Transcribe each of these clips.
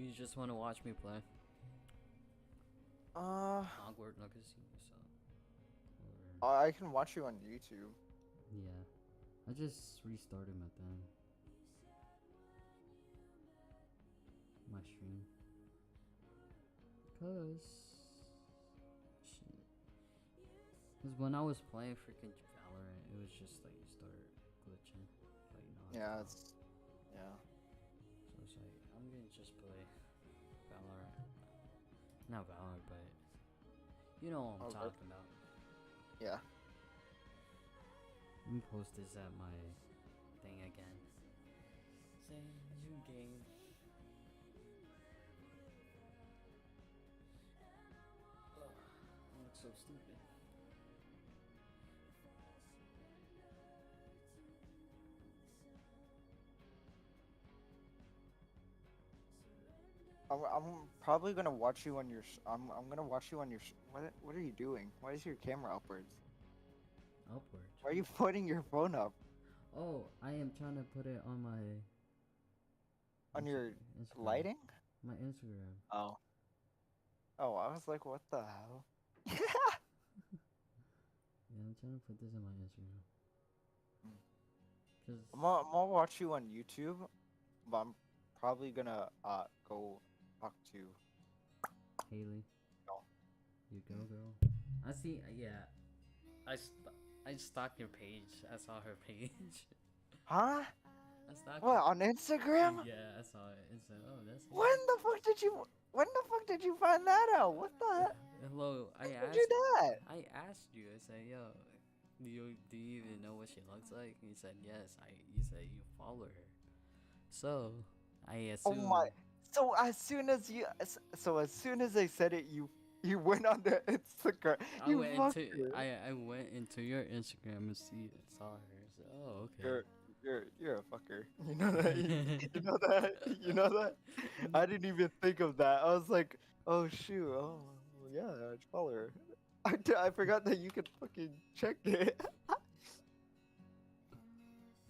you just want to watch me play? Hogwarts Legacy, so. I can watch you on YouTube. Yeah. I just restarted my thing. My stream. Cause when I was playing freaking Valorant, it was just like you start glitching. Like, Yeah, nonstop. it's yeah. So it's like, I'm gonna just play Valorant. Not Valorant, but you know what I'm Okay. talking about. Yeah. Let me post this at my thing again. Say new game. Ugh, I look so stupid. I'm probably gonna watch you on your. I'm gonna watch you on your. What are you doing? Why is your camera upwards? Upward. Why are you putting your phone up Oh, I am trying to put it on my on your Instagram. lighting? My Instagram. Oh. Oh, I was like, what the hell? Yeah, I'm trying to put this on my Instagram. Cause I'm gonna watch you on YouTube, but I'm probably gonna go talk to. Haley, No. you go, girl. I see. Yeah, I stalked your page. I saw her page. Huh? I stalked. What on Instagram? Yeah, I saw it. It said, "Oh, that's Haley." When the fuck did you? When the fuck did you find that out? What the? Hello. Who told you that? I asked you. I said, "Yo, do you even know what she looks like?" And you said, "Yes." You said you follow her. So I Oh assume. my! So as soon as I said it, you went on the Instagram. You fucker. I went into your Instagram and saw her. So, oh, okay. You're a fucker. You know that. You know that. You know that. I didn't even think of that. I was like, oh shoot. Oh well, yeah, I follow her. I forgot that you could fucking check it.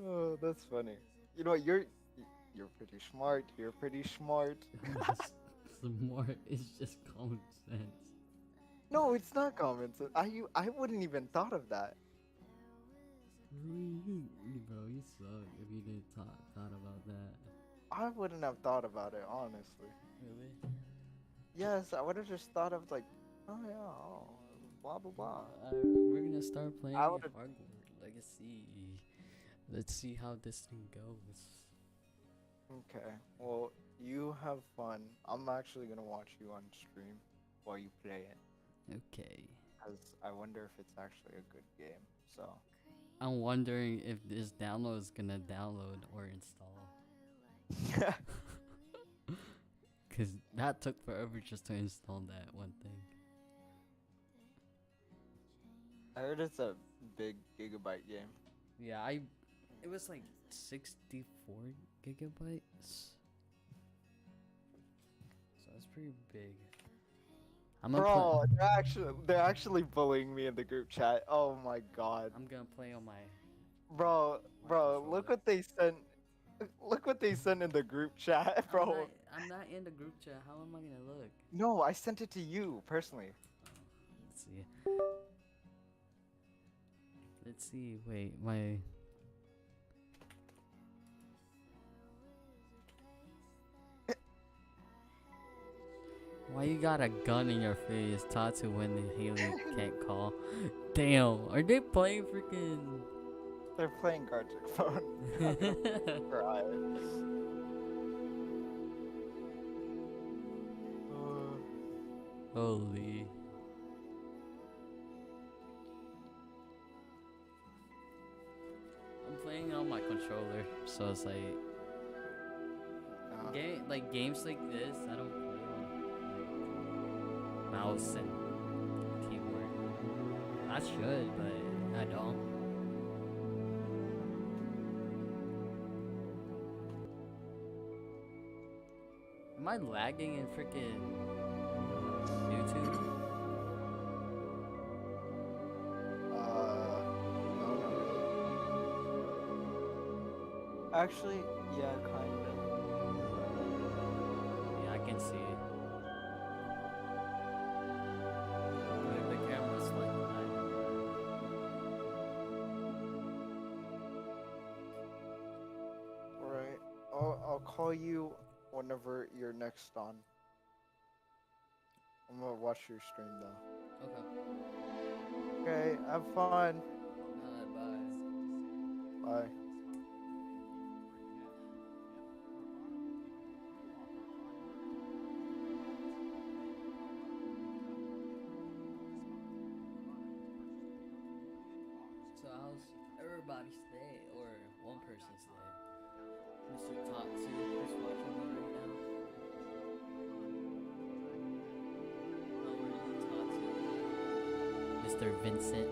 Oh, that's funny. You know what? You're pretty smart. You're pretty smart. Smart is just common sense. No, it's not common sense. I wouldn't even thought of that. Bro, you suck if you didn't thought about that. I wouldn't have thought about it honestly. Really? Yes, I would have just thought of like, oh yeah, oh, blah blah blah. We're gonna start playing I would have. Hogwarts Legacy. Let's see how this thing goes. Okay. Well, you have fun. I'm actually gonna watch you on stream while you play it, Okay. cause I wonder if it's actually a good game. So. I'm wondering if this download is gonna download or install. Cause that took forever just to install that one thing. I heard it's a big gigabyte game. Yeah, it was like 64 gigabytes. So that's pretty big. Bro, they're actually bullying me in the group chat. Oh my god. I'm gonna play on my Bro, look what they sent. Look what they sent in the group chat, bro. I'm not in the group chat. How am I gonna look? No, I sent it to you personally. Let's see. Let's see. Wait, my. Why you got a gun in your face? Tatu when the Haley can't call. Damn, are they playing freaking? They're playing Gartic Phone. Holy. I'm playing on my controller, so it's like games like this. I don't play on like mouse and keyboard. I should, but I don't. Am I lagging in freaking YouTube? Actually, yeah, kinda. Yeah, I can see. The camera's like that. Alright. I'll call you whenever you're next on. I'm gonna watch your stream though. Okay. Okay, have fun. Bye. Bye. So how's everybody's day, or one person's day? Mr. Tatsu is watching me right now. How are you, Tatsu? Mr. Vincent.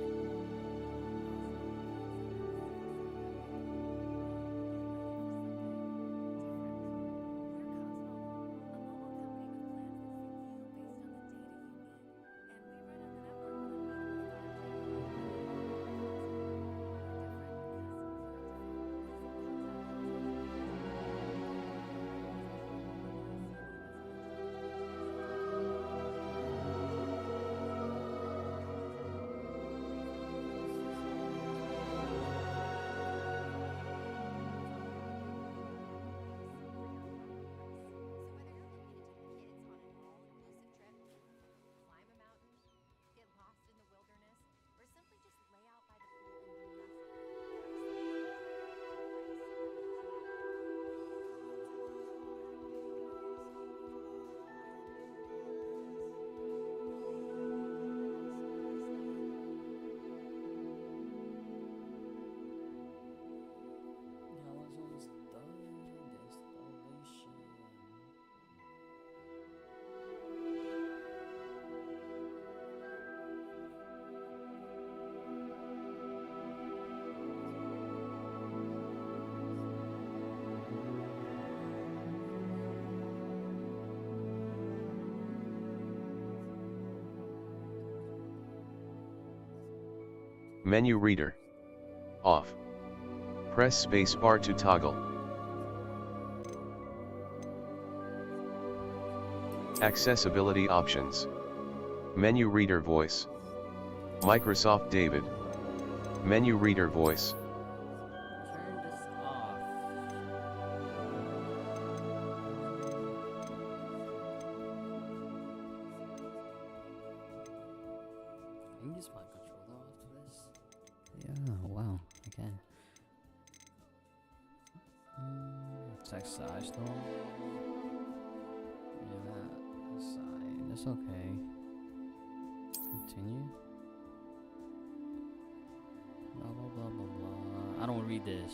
Menu reader. Off. Press spacebar to toggle. Accessibility options. Menu reader voice. Microsoft David. Menu reader voice. Turn this off. Can you use my controller after this? Yeah, wow, I can. It's exercise though. Yeah, side. That's okay. Continue. Blah blah blah blah blah. I don't read this,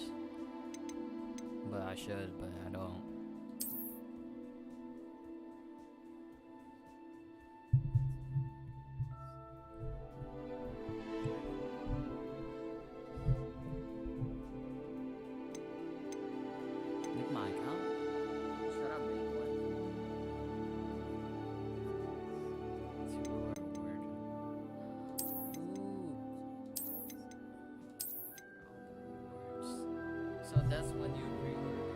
but I should, but I don't. Make my account. Should I make one? Let's see what word. Ooh. So that's when you reorder.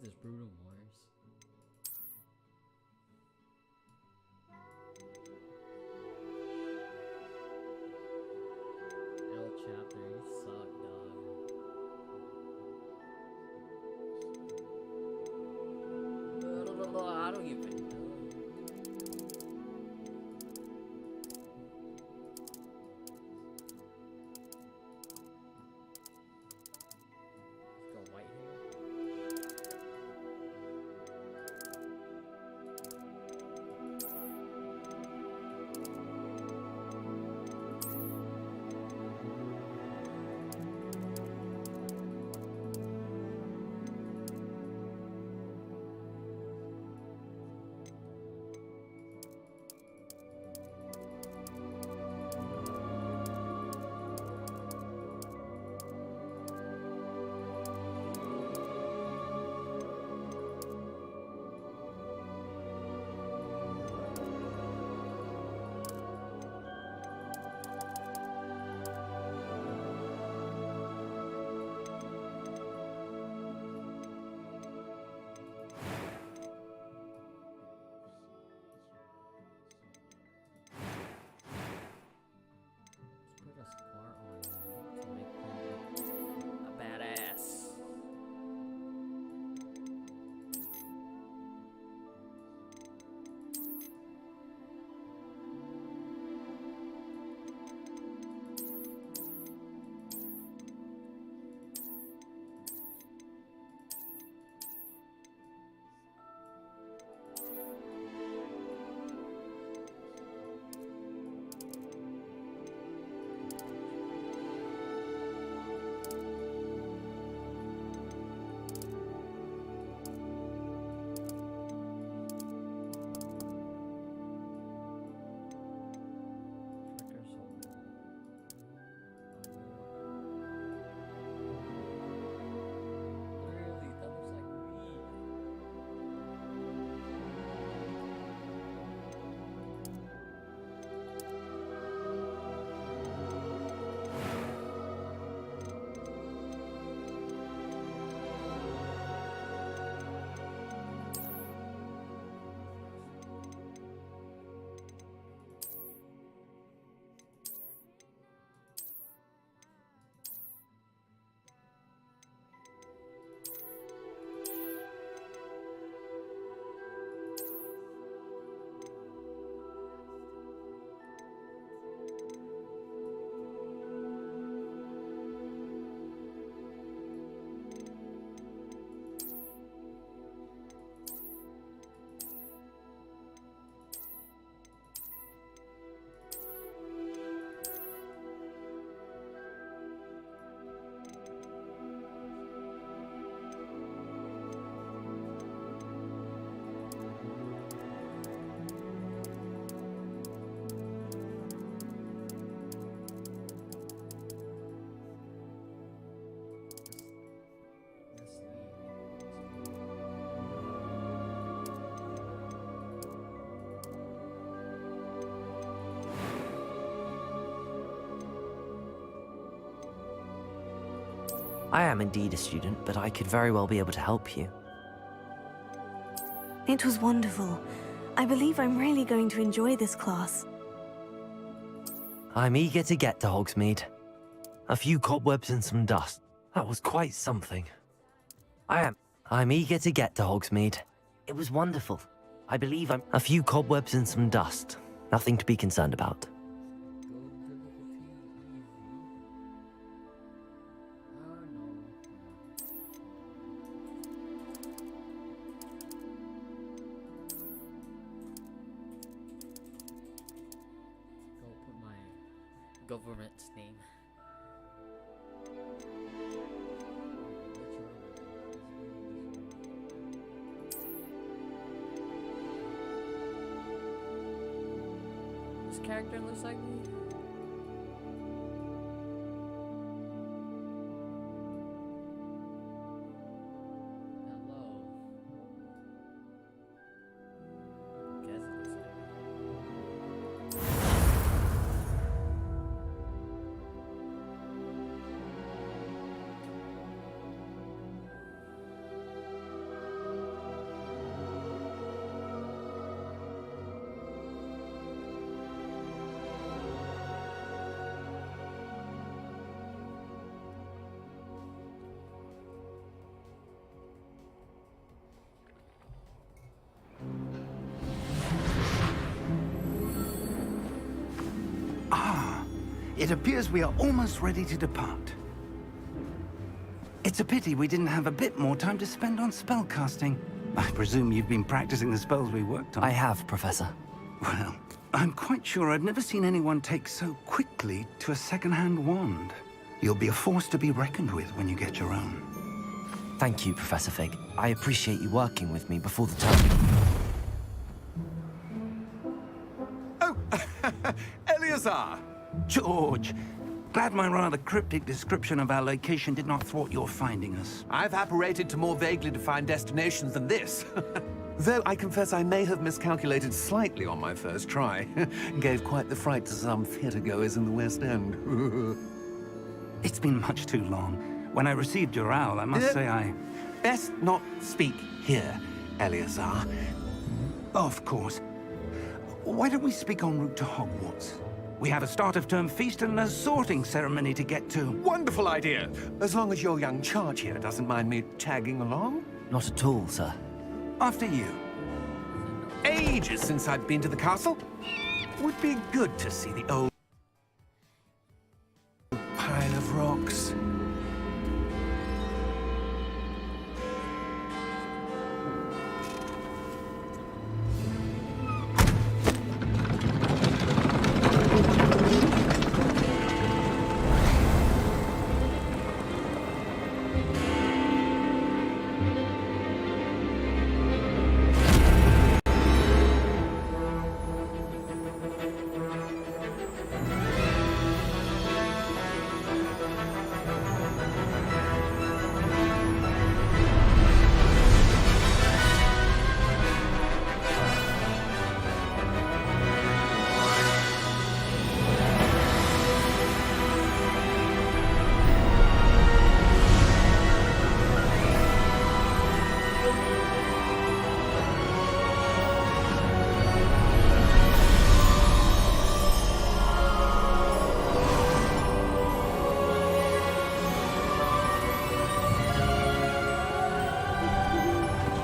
this Brutal Mars? L chapter, you suck, dog. I don't even know. Let's go white here. Let's put a scar on him to make him a badass. Tricker's hole. Literally, that looks like me. Let's I am indeed a student, but I could very well be able to help you. It was wonderful. I believe I'm really going to enjoy this class. I'm eager to get to Hogsmeade. A few cobwebs and some dust. That was quite something. I'm eager to get to Hogsmeade. It was wonderful. I believe I'm... A few cobwebs and some dust. Nothing to be concerned about. go difficulty easy. No. Go put my government's name. This character looks like me. Hello. Guess it looks like me. It appears we are almost ready to depart. It's a pity we didn't have a bit more time to spend on spellcasting. I presume you've been practicing the spells we worked on. I have, Professor. Well, I'm quite sure I've never seen anyone take so quickly to a second-hand wand. You'll be a force to be reckoned with when you get your own. Thank you, Professor Fig. I appreciate you working with me before the term. Oh, Eleazar! George, glad my rather cryptic description of our location did not thwart your finding us. I've apparated to more vaguely defined destinations than this. Though I confess I may have miscalculated slightly on my first try. Gave quite the fright to some theatre-goers in the West End. It's been much too long. When I received your owl, I must say I... Best not speak here, Eleazar. Of course. Why don't we speak en route to Hogwarts? We have a start-of-term feast and a sorting ceremony to get to. Wonderful idea! As long as your young charge here doesn't mind me tagging along. Not at all, sir. After you. Ages since I've been to the castle. Would be good to see the old pile of rocks.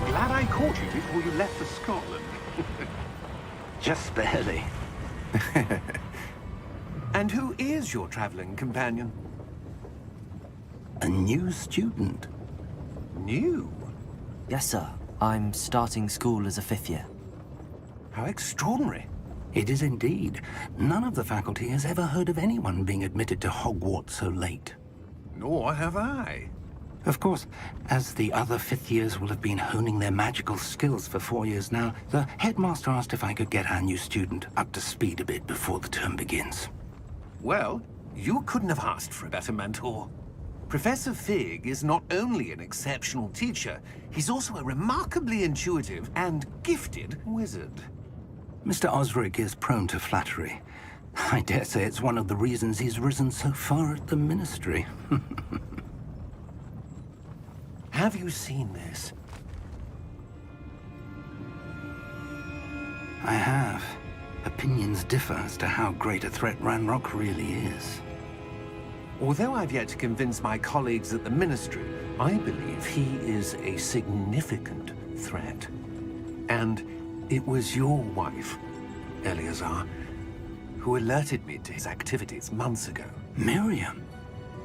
Glad I caught you before you left for Scotland. Just barely. And who is your traveling companion? A new student. New? Yes, sir. I'm starting school as a 5th year. How extraordinary. It is indeed. None of the faculty has ever heard of anyone being admitted to Hogwarts so late. Nor have I. Of course, as the other 5th years will have been honing their magical skills for 4 years now, the headmaster asked if I could get our new student up to speed a bit before the term begins. Well, you couldn't have asked for a better mentor. Professor Fig is not only an exceptional teacher, he's also a remarkably intuitive and gifted wizard. Mr. Osric is prone to flattery. I dare say it's one of the reasons he's risen so far at the Ministry. Have you seen this? I have. Opinions differ as to how great a threat Ranrock really is. Although I've yet to convince my colleagues at the Ministry, I believe he is a significant threat. And it was your wife, Eleazar, who alerted me to his activities months ago. Miriam?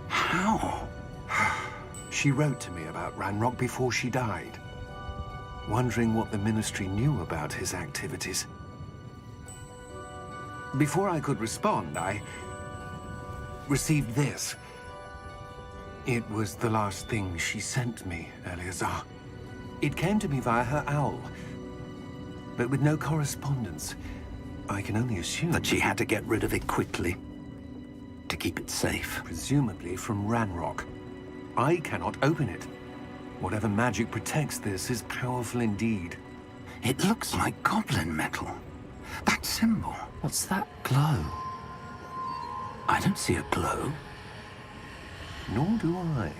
How? She wrote to me about Ranrock before she died, wondering what the Ministry knew about his activities. Before I could respond, I received this. It was the last thing she sent me, Eleazar. It came to me via her owl, but with no correspondence. I can only assume That she had to get rid of it quickly. To keep it safe. presumably from Ranrock. I cannot open it. Whatever magic protects this is powerful indeed. It looks like goblin metal. That symbol. What's that glow? I don't see a glow. Nor do I.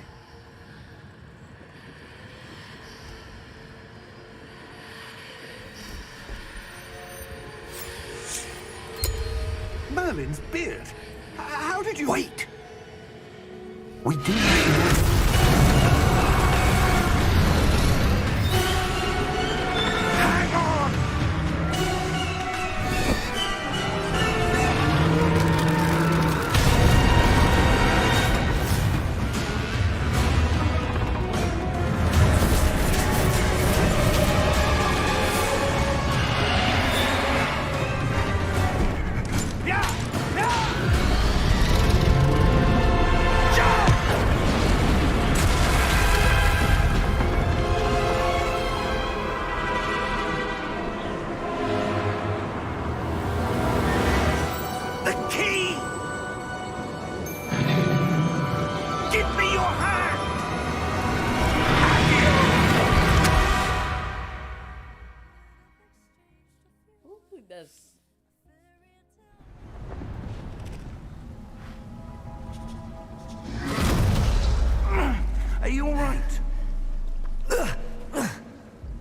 Merlin's beard. How did you... Wait! We do recognize... Hang on!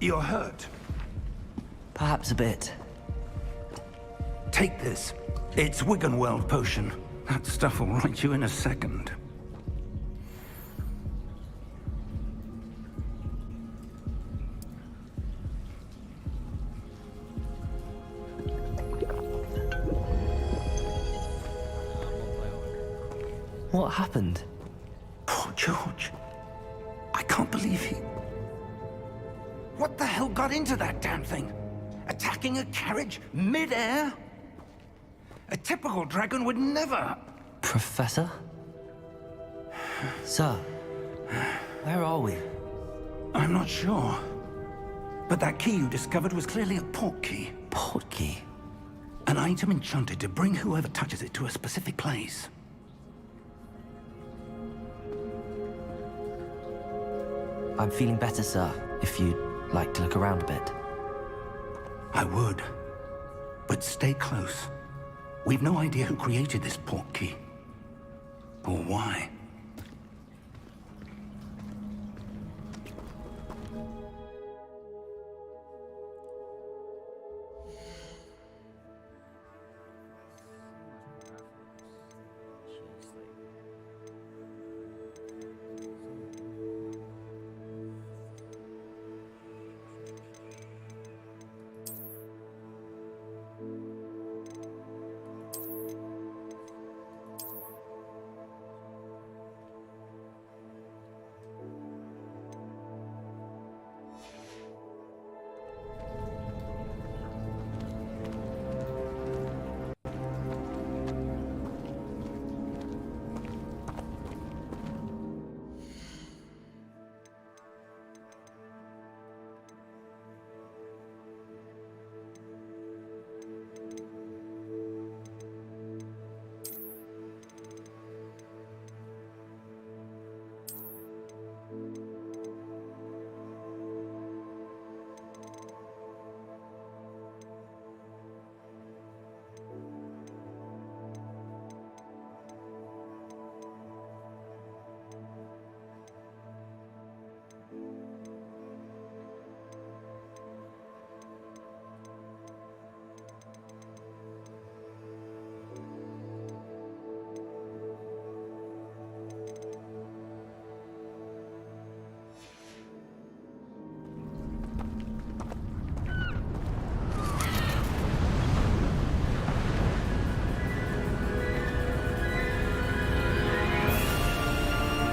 You're hurt. Perhaps a bit. Take this. It's Wiggenweld potion. That stuff will right you in a second. What happened? Poor George. I can't believe he... What the hell got into that damn thing? Attacking a carriage mid-air? A typical dragon would never... Professor? Sir, where are we? I'm not sure. But that key you discovered was clearly a port key. Port key? An item enchanted to bring whoever touches it to a specific place. I'm feeling better, sir, if you'd like to look around a bit. I would. But stay close. We've no idea who created this port key. Or why.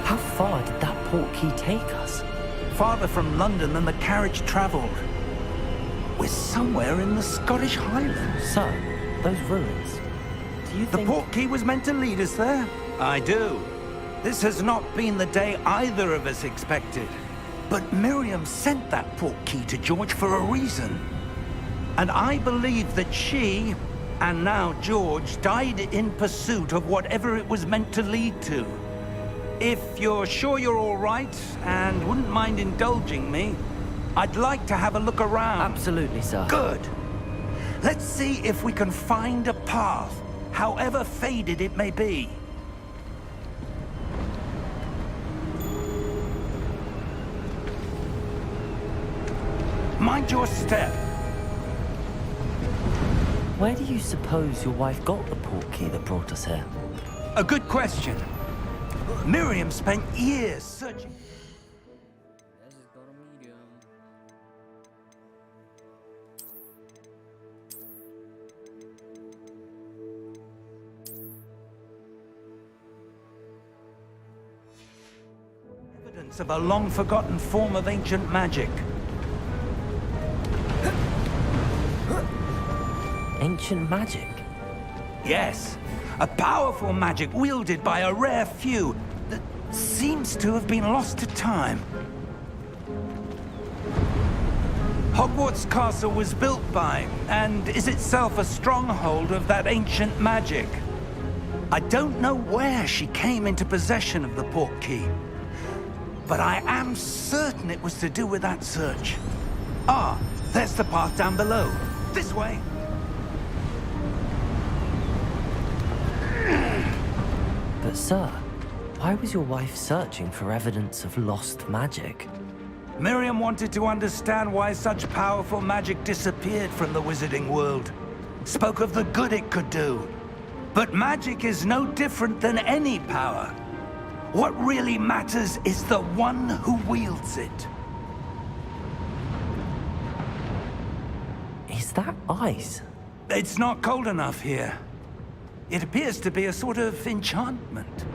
How far did that port key take us? Farther from London than the carriage travelled. We're somewhere in the Scottish Highlands. Sir, those ruins. Do you The think... port key was meant to lead us there? I do. This has not been the day either of us expected. But Miriam sent that port key to George for a reason. And I believe that she, and now George, died in pursuit of whatever it was meant to lead to. If you're sure you're all right, and wouldn't mind indulging me, I'd like to have a look around. Absolutely, sir. Good. Let's see if we can find a path, however faded it may be. Mind your step. Where do you suppose your wife got the port key that brought us here? A good question. Miriam spent years searching. Let's just go to medium. Evidence of a long-forgotten form of ancient magic. Ancient magic? Yes, a powerful magic wielded by a rare few that seems to have been lost to time. Hogwarts Castle was built by, and is itself a stronghold of that ancient magic. I don't know where she came into possession of the port key, but I am certain it was to do with that search. Ah, there's the path down below. This way. But sir, why was your wife searching for evidence of lost magic? Miriam wanted to understand why such powerful magic disappeared from the wizarding world. Spoke of the good it could do. But magic is no different than any power. What really matters is the one who wields it. Is that ice? It's not cold enough here. It appears to be a sort of enchantment.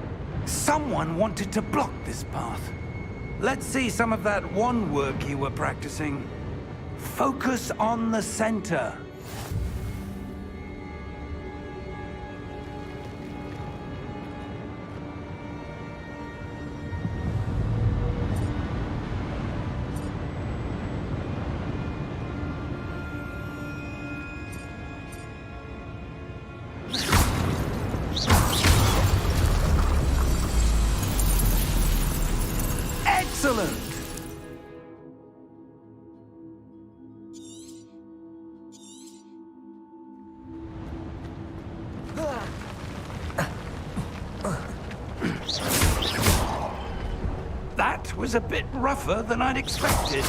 Someone wanted to block this path. Let's see some of that wand work you were practicing. Focus on the center. Excellent! That was a bit rougher than I'd expected.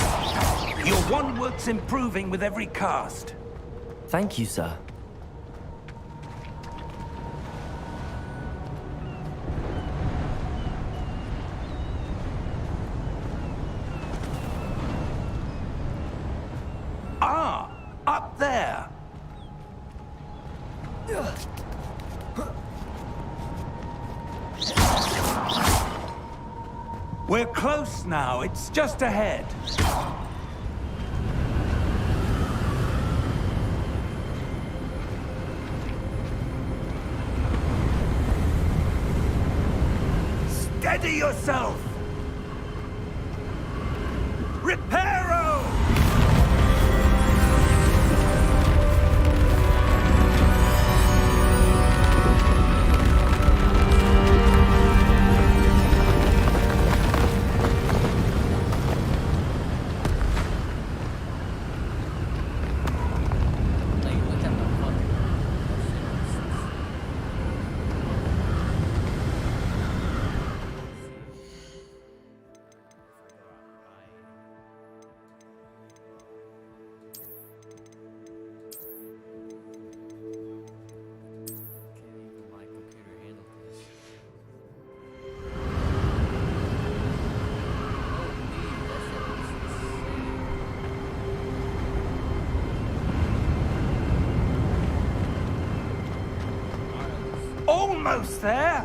Your wand work's improving with every cast. Thank you, sir. Ah, up there. We're close now. It's just ahead. Steady yourself. Reparo! Like, look at the fucking. Can't even my computer handle this. Almost there.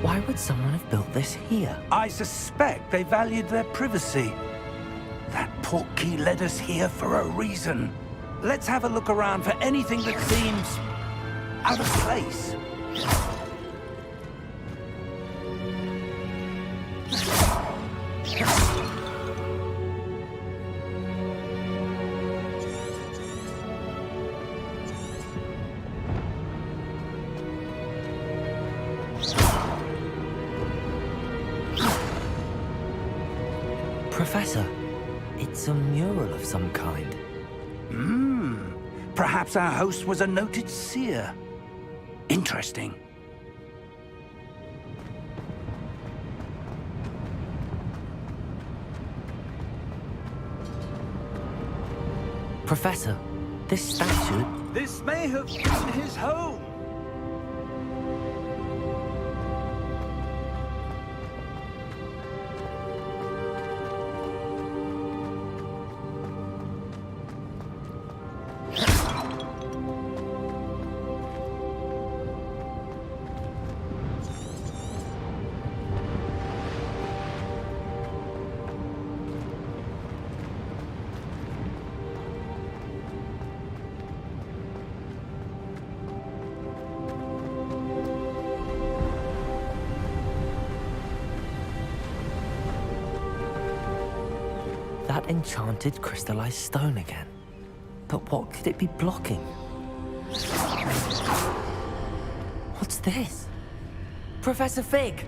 Why would someone have built this here? I suspect they valued their privacy. That portkey led us here for a reason. Let's have a look around for anything that seems out of place. Professor, it's a mural of some kind. Perhaps our host was a noted seer. Interesting. Professor, this statue... This may have been his home. That enchanted crystallized stone again. But what could it be blocking? What's this? Professor Fig!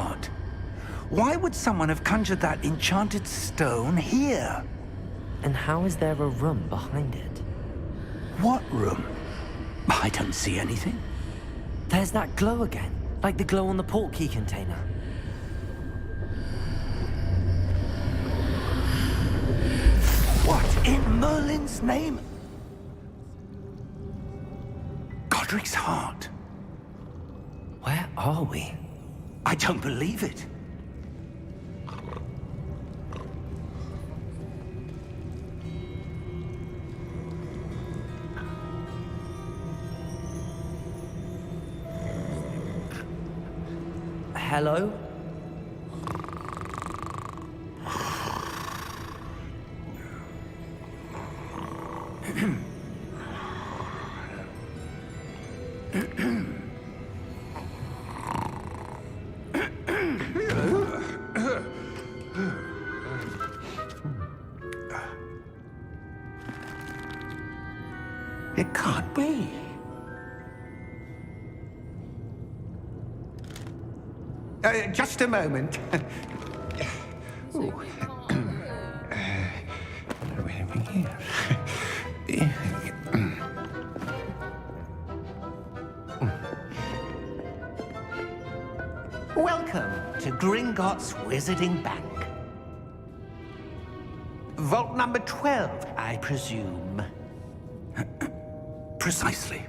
Heart. Why would someone have conjured that enchanted stone here? And how is there a room behind it? What room? I don't see anything. There's that glow again, like the glow on the portkey container. What in Merlin's name? Godric's heart. Where are we? I don't believe it. Hello? It can't be. Just a moment. Ooh. Welcome to Gringotts Wizarding Bank. Vault number 12, I presume. Precisely.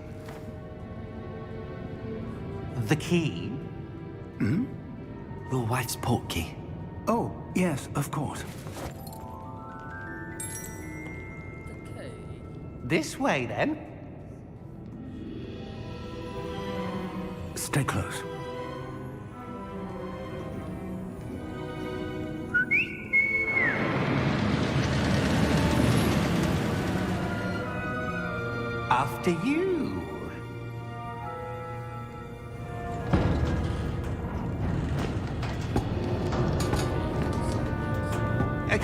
The key? Your wife's portkey. Oh, yes, of course. Okay. This way, then. Stay close. After you.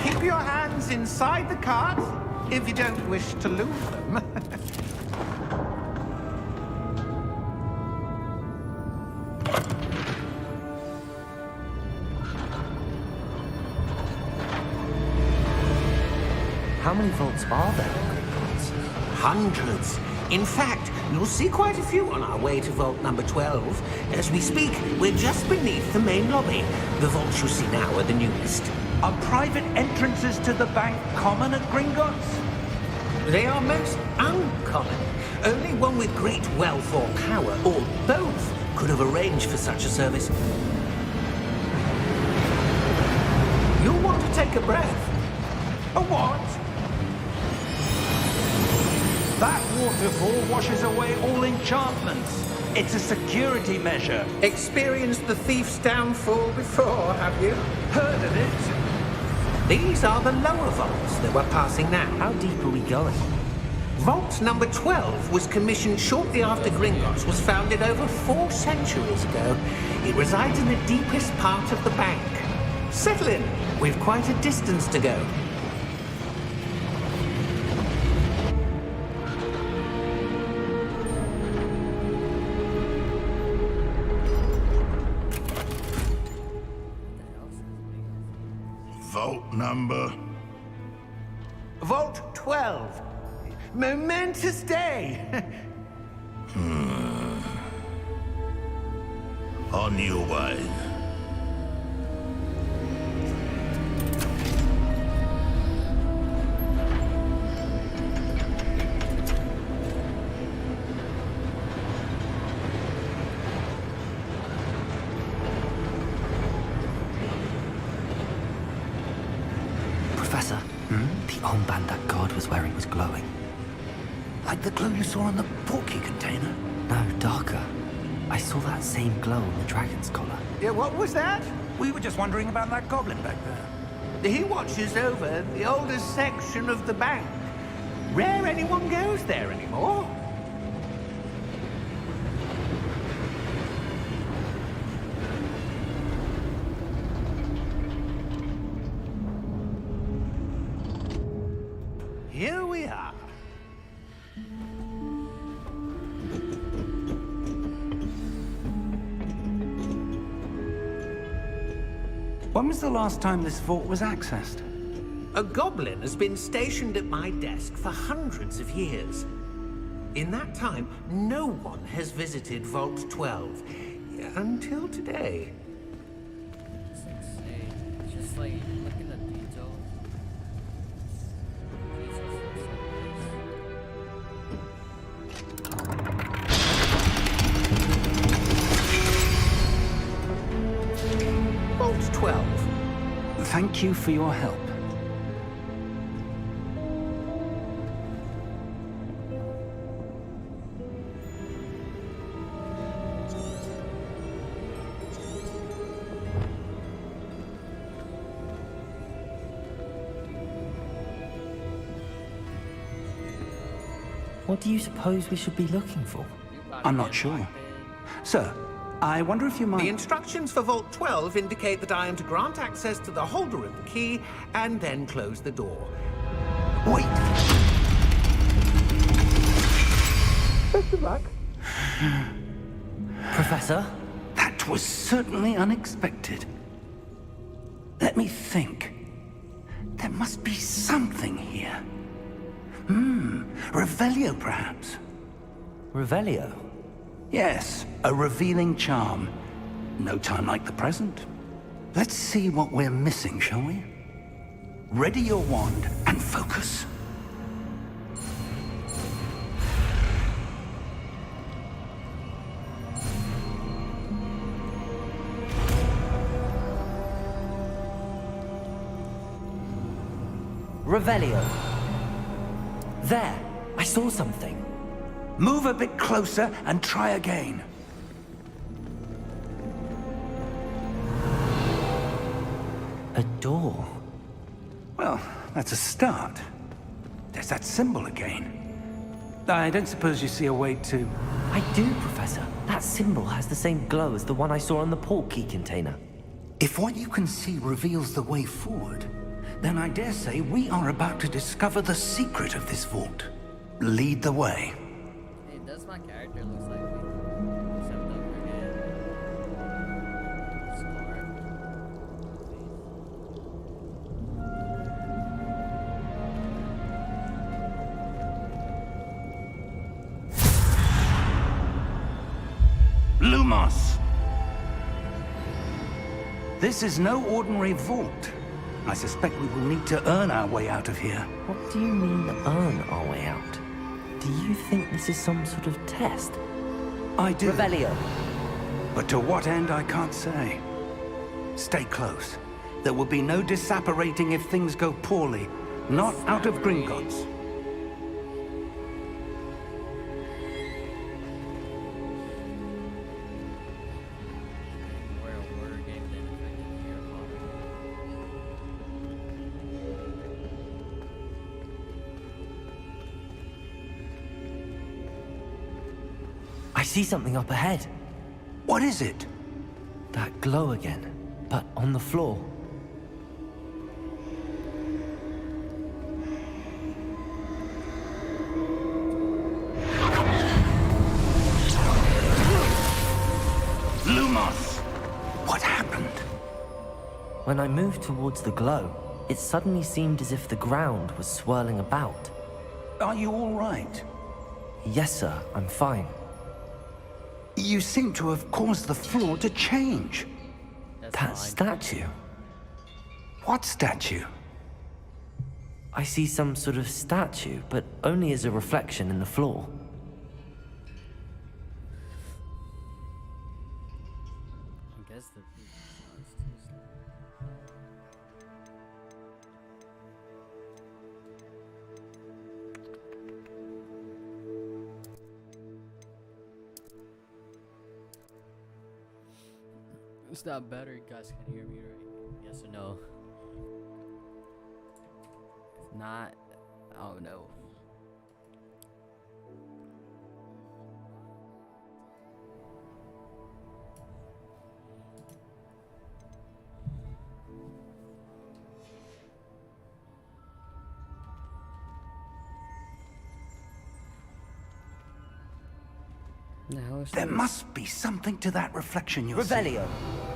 Keep your hands inside the cart if you don't wish to lose them. How many vaults are there? Hundreds. In fact, you'll see quite a few on our way to vault number 12. As we speak, we're just beneath the main lobby. The vaults you see now are the newest. Are private entrances to the bank common at Gringotts? They are most uncommon. Only one with great wealth or power, or both, could have arranged for such a service. You'll want to take a breath. A what? That waterfall washes away all enchantments. It's a security measure. Experienced the thief's downfall before, have you? Heard of it? These are the lower vaults that we're passing now. How deep are we going? Vault number 12 was commissioned shortly after Gringotts was founded over 4 centuries ago. It resides in the deepest part of the bank. Settle in. We've quite a distance to go. Vault number? Vault 12. Momentous day. On your way. Professor, the armband that guard was wearing was glowing. Like the glow you saw on the portkey container? No, darker. I saw that same glow on the dragon's collar. Yeah, what was that? We were just wondering about that goblin back there. He watches over the oldest section of the bank. Rare anyone goes there anymore. Here we are. When was the last time this vault was accessed? A goblin has been stationed at my desk for hundreds of years. In that time, no one has visited Vault 12. Until today. It's insane. It's just like, look at the details. Vault 12. Thank you for your help. What do you suppose we should be looking for? I'm not sure. Sir, I wonder if you might... The instructions for Vault 12 indicate that I am to grant access to the holder of the key and then close the door. Wait! Best of luck. Professor? That was certainly unexpected. Let me think. There must be something here. Revelio, perhaps? Revelio? Yes, a revealing charm. No time like the present. Let's see what we're missing, shall we? Ready your wand and focus. Revelio. There! I saw something. Move a bit closer and try again. A door. Well, that's a start. There's that symbol again. I don't suppose you see a way to... I do, Professor. That symbol has the same glow as the one I saw on the port key container. If what you can see reveals the way forward, then I dare say we are about to discover the secret of this vault. Lead the way. Hey, does my character looks like me? Except the friggin' scar. Lumos! This is no ordinary vault. I suspect we will need to earn our way out of here. What do you mean, earn our way out? Do you think this is some sort of test? I do. Revelio. But to what end, I can't say. Stay close. There will be no disapparating if things go poorly. Not out of Gringotts. More a horror game than a friggin' Harry Potter. I see something up ahead. What is it? That glow again, but on the floor. Lumos! What happened? When I moved towards the glow, it suddenly seemed as if the ground was swirling about. Are you all right? Yes, sir, I'm fine. You seem to have caused the floor to change. That's That fine. statue. What statue? I see some sort of statue, but only as a reflection in the floor. I guess the It's not better. You guys can hear me, right? Yes or no? If not, I don't know. Now There must be something to that reflection you're seeing. Revelio.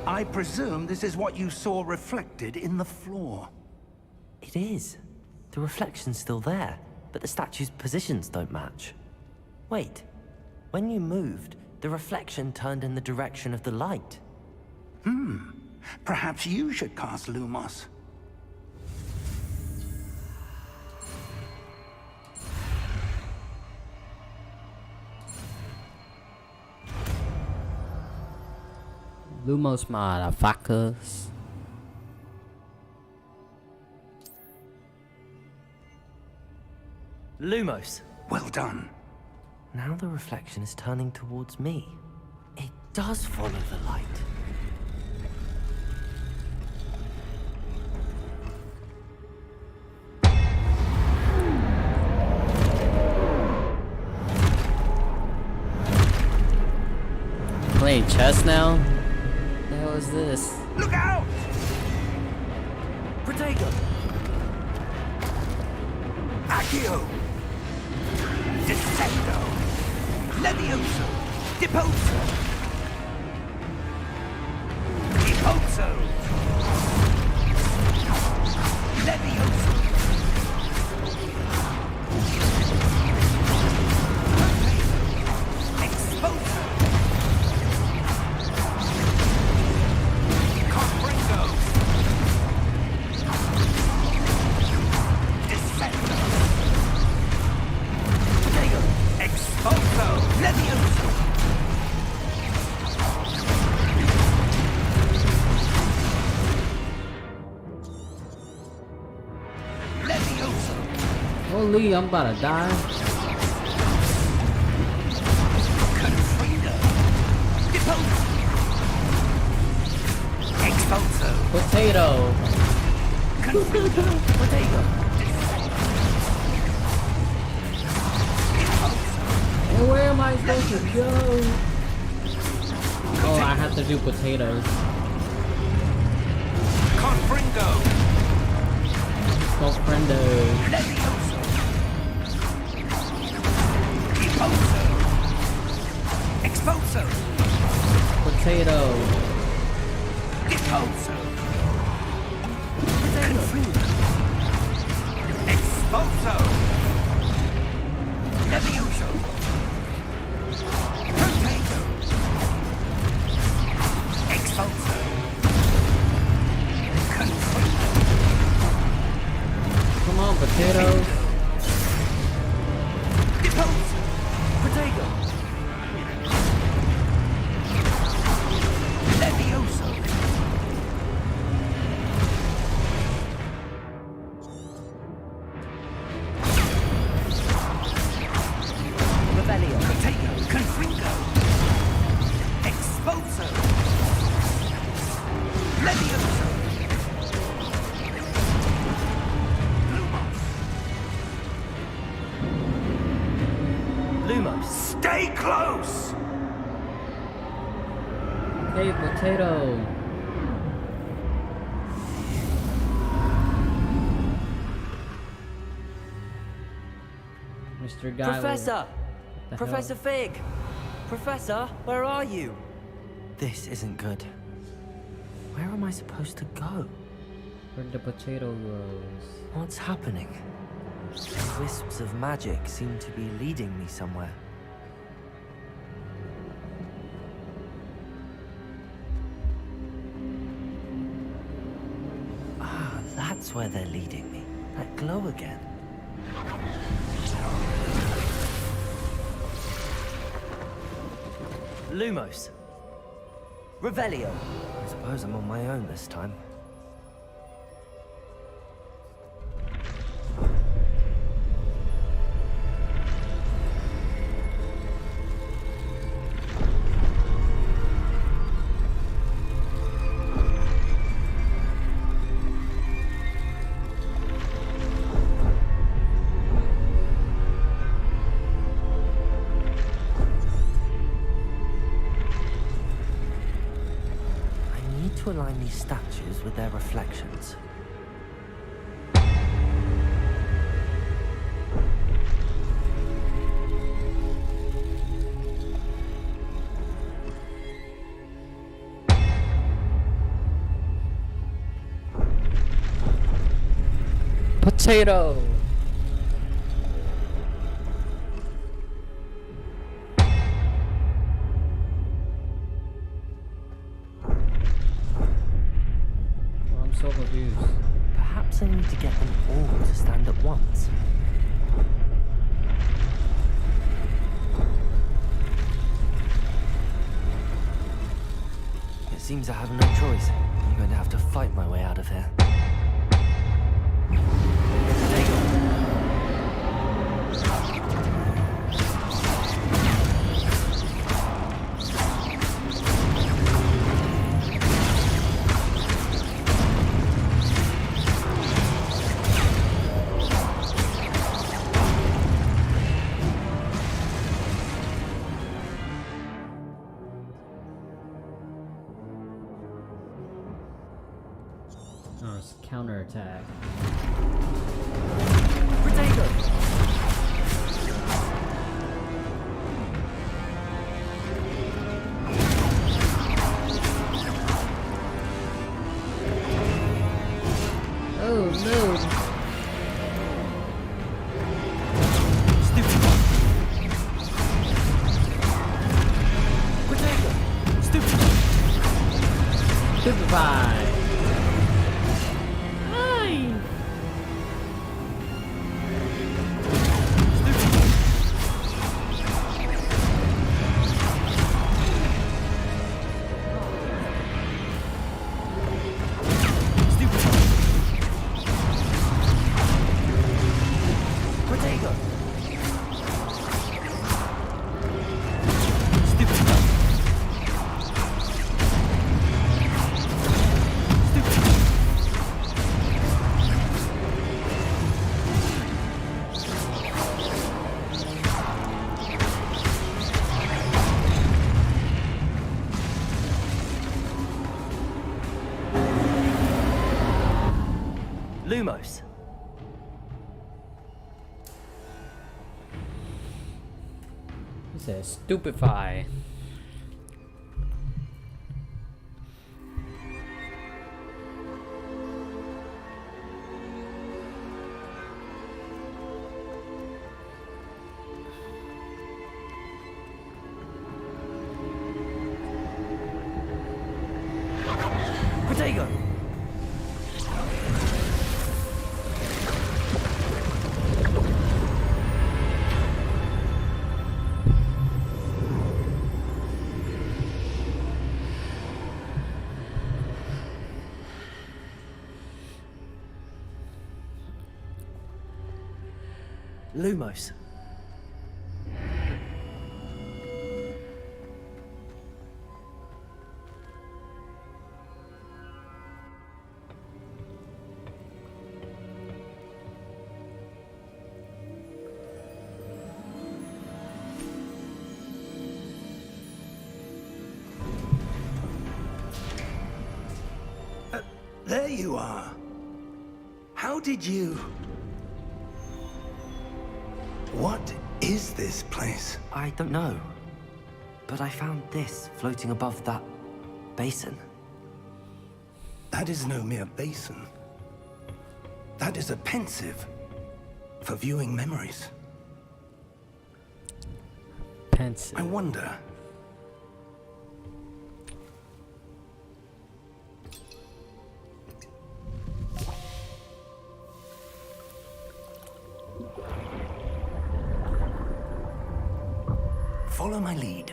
I presume this is what you saw reflected in the floor. It is. The reflection's still there, but the statue's positions don't match. Wait. When you moved, the reflection turned in the direction of the light. Perhaps you should cast Lumos. Lumos motherfuckers. Lumos. Well done. Now the reflection is turning towards me. It does follow the light. Playing chess now? What the hell is this? Look out! Protego! Accio! Descendo! Levioso! Deposo! Deposo! Levioso! Exposo! Confringo! Descendo! Protego! Exposo! Levioso! Levioso! Holy, I'm about to die. Confringo! Deposo! Exposo! Potato. Confringo! Protego! And where am I supposed to go? Oh, I have to do potatoes. Confringo! Comprendo. Levioso! Deposo! Exposo! Potato. Deposo! Confringo! Exposo! Levioso! Potato! Exposo! Confringo! Come on, potatoes. Deposo! Protego! Levioso! Revelio! Potato! Confringo! Exposo! Levioso! Lumos! Lumos! Stay close! Hey, potato. Mr. Guy. Professor! The Professor hell? Fig! Professor, where are you? This isn't good. Where am I supposed to go? Where the potato grows. What's happening? The wisps of magic seem to be leading me somewhere. Ah, that's where they're leading me. That glow again. Lumos. Revelio. I suppose I'm on my own this time. I need to align these statues with their reflections. Potato. Well, I'm so confused. Perhaps I need to get them all to stand at once. It seems I have no choice. I'm going to have to fight my way out of here. Oh, it's counterattack. Oh no! Stupefy! Lumos. It says stupefy. Protego! Lumos. There you are. How did you... What is this place? I don't know. But I found this floating above that basin. That is no mere basin. That is a pensive for viewing memories. Pensive. I wonder... Follow my lead.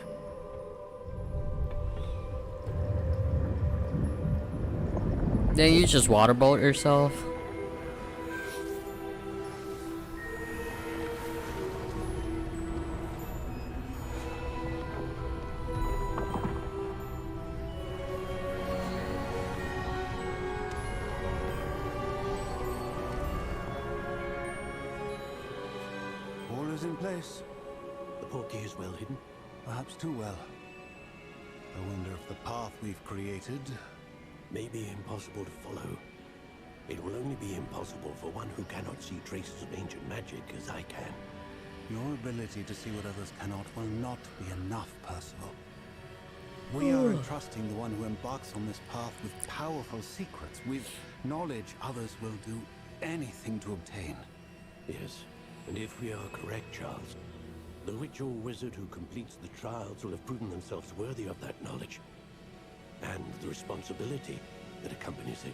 Then you just waterbolt yourself. All is in place. The portkey is well hidden. Perhaps too well. I wonder if the path we've created... May be impossible to follow. It will only be impossible for one who cannot see traces of ancient magic as I can. Your ability to see what others cannot will not be enough, Percival. We are entrusting the one who embarks on this path with powerful secrets, with knowledge others will do anything to obtain. Yes, and if we are correct, Charles, the witch or wizard who completes the trials will have proven themselves worthy of that knowledge, and the responsibility that accompanies it.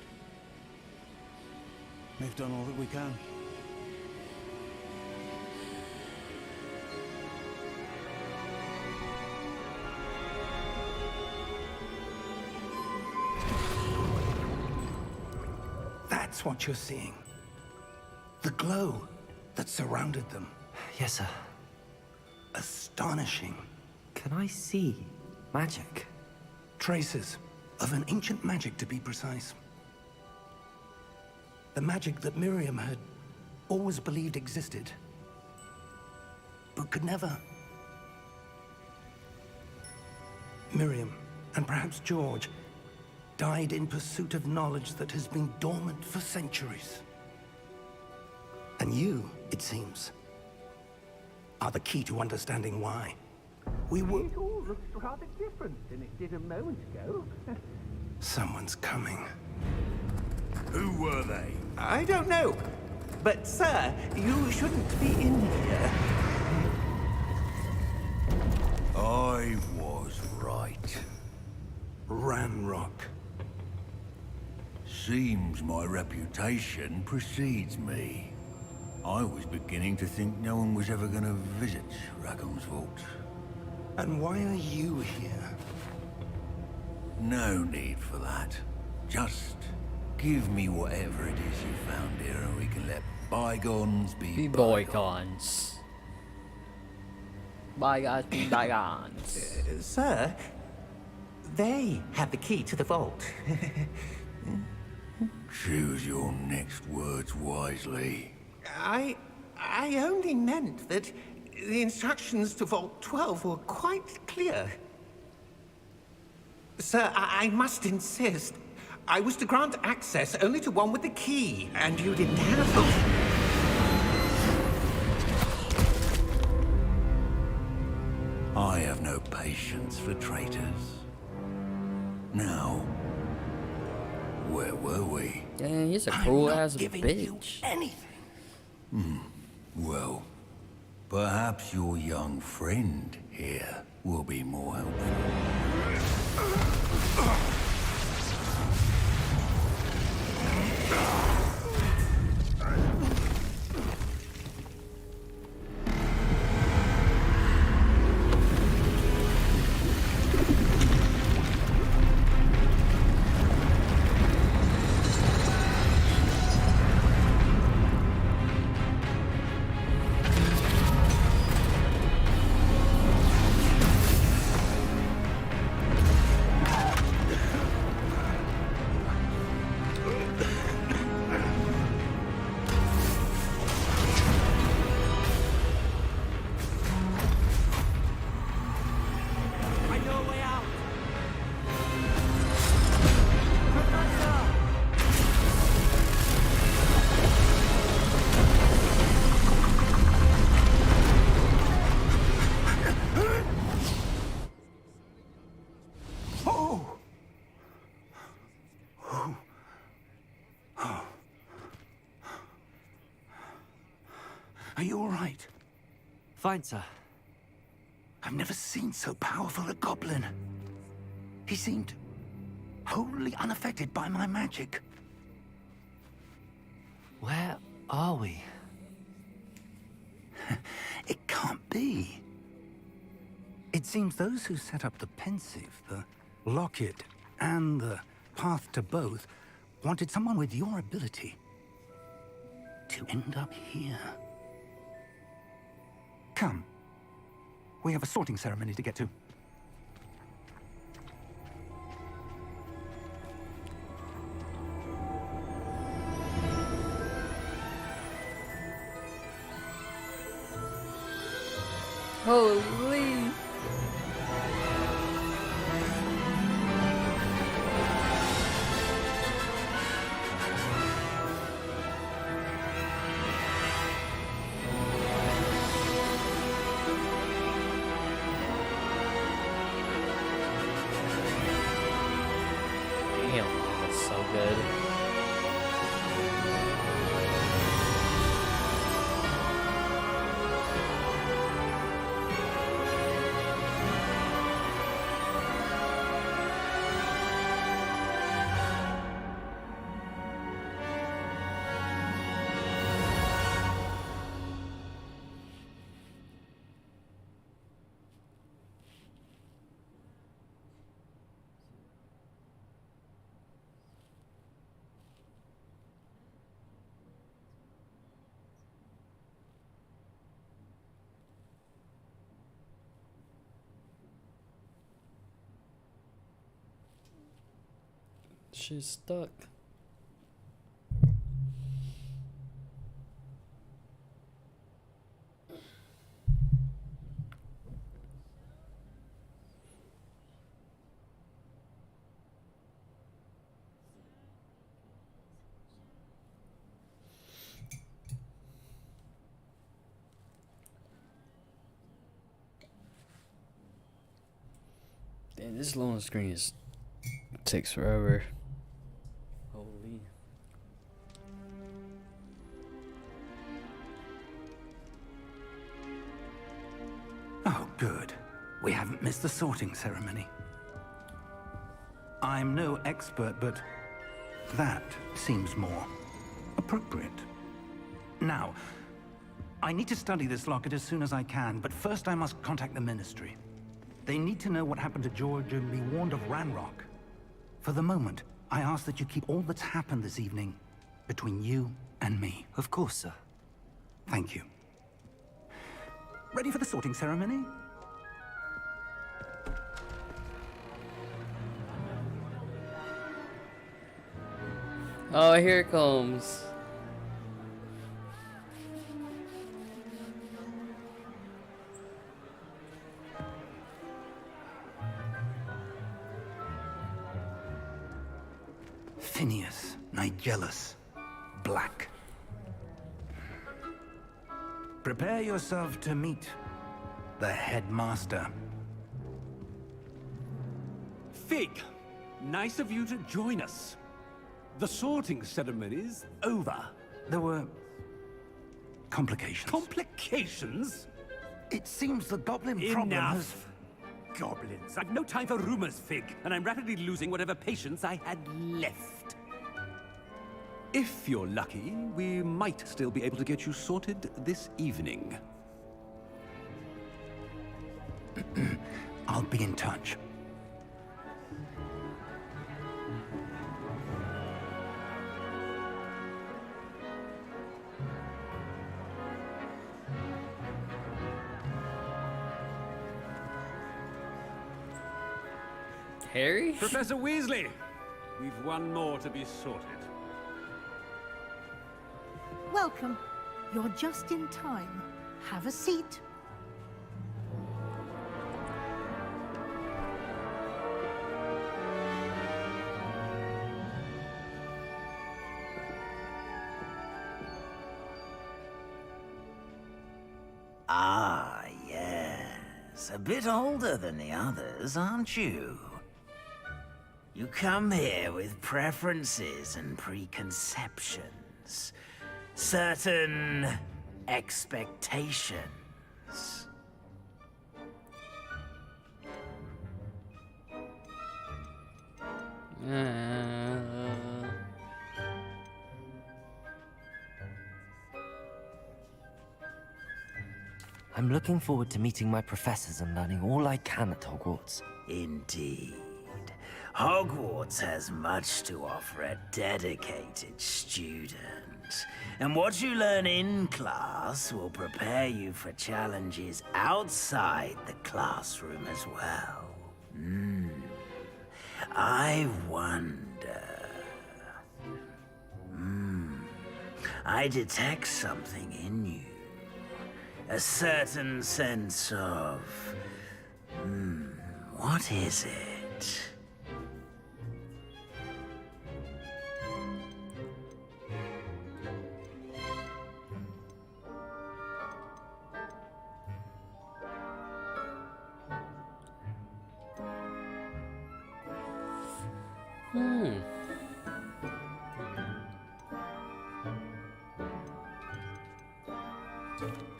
We've done all that we can. That's what you're seeing. The glow that surrounded them. Yes, sir. Astonishing. Can I see magic? Traces of an ancient magic, to be precise. The magic that Miriam had always believed existed, but could never. Miriam, and perhaps George, died in pursuit of knowledge that has been dormant for centuries. And you, it seems, are the key to understanding why. We were... It all looks rather different than it did a moment ago. Someone's coming. Who were they? I don't know. But, sir, you shouldn't be in here. I was right. Ranrock. Seems my reputation precedes me. I was beginning to think no one was ever going to visit Rackham's vault. And why are you here? No need for that. Just give me whatever it is you found here and we can let bygones be bygones. Bygones be bygones. Sir, they have the key to the vault. Choose your next words wisely. I only meant that the instructions to Vault 12 were quite clear. Sir, I must insist. I was to grant access only to one with the key, and you didn't have it. I have no patience for traitors. Now, where were we? Dang, he's a cruel ass Giving bitch. you anything. Well, perhaps your young friend here will be more helpful. Are you all right? Fine, sir. I've never seen so powerful a goblin. He seemed wholly unaffected by my magic. Where are we? It can't be. It seems those who set up the Pensive, the Locket, and the Path to Both wanted someone with your ability to end up here. Come. We have a sorting ceremony to get to. Holy. Damn, that's so good. shit's stuck. Damn, this loading screen takes forever. Holy. Oh, good. We haven't missed the sorting ceremony. I'm no expert, but that seems more appropriate. Now, I need to study this locket as soon as I can, but first I must contact the Ministry. They need to know what happened to George and be warned of Ranrock. For the moment, I ask that you keep all that's happened this evening between you and me. Of course, sir. Thank you. Ready for the sorting ceremony? Oh, here it comes. Phineas Nigellus Black. Prepare yourself to meet the headmaster. Fig, nice of you to join us. The sorting ceremony's over. There were complications. Complications? It seems the goblin problem has... Enough! Goblins. I've no time for rumors, Fig, and I'm rapidly losing whatever patience I had left. If you're lucky, we might still be able to get you sorted this evening. I'll be in touch. Harry? Professor Weasley, we've one more to be sorted. Welcome. You're just in time. Have a seat. Ah, yes. A bit older than the others, aren't you? You come here with preferences and preconceptions. Certain expectations. I'm looking forward to meeting my professors and learning all I can at Hogwarts. Indeed. Hogwarts has much to offer a dedicated student. And what you learn in class will prepare you for challenges outside the classroom as well. I wonder... I detect something in you. A certain sense of... what is it?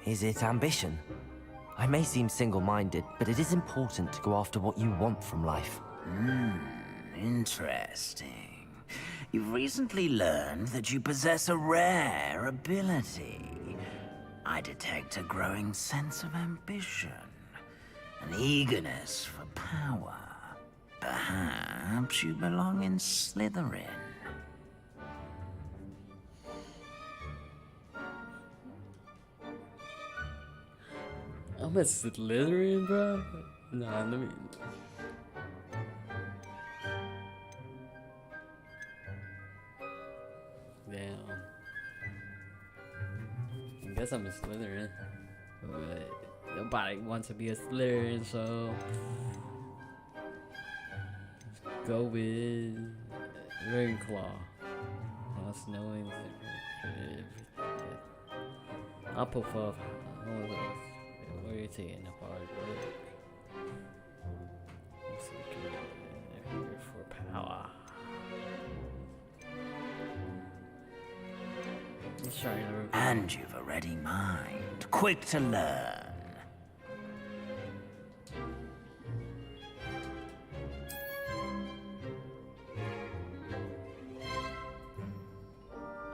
Is it ambition? I may seem single-minded, but it is important to go after what you want from life. Interesting. You've recently learned that you possess a rare ability. I detect a growing sense of ambition, an eagerness for power. Perhaps you belong in Slytherin. I'm a Slytherin, bro. Nah, let me. Damn. I guess I'm a Slytherin. But nobody wants to be a Slytherin, so let's go with Ravenclaw. Lost knowing Hufflepuff. What are you taking the hard work? Let's see, here for power. Let's try to And you've a ready mind, quick to learn.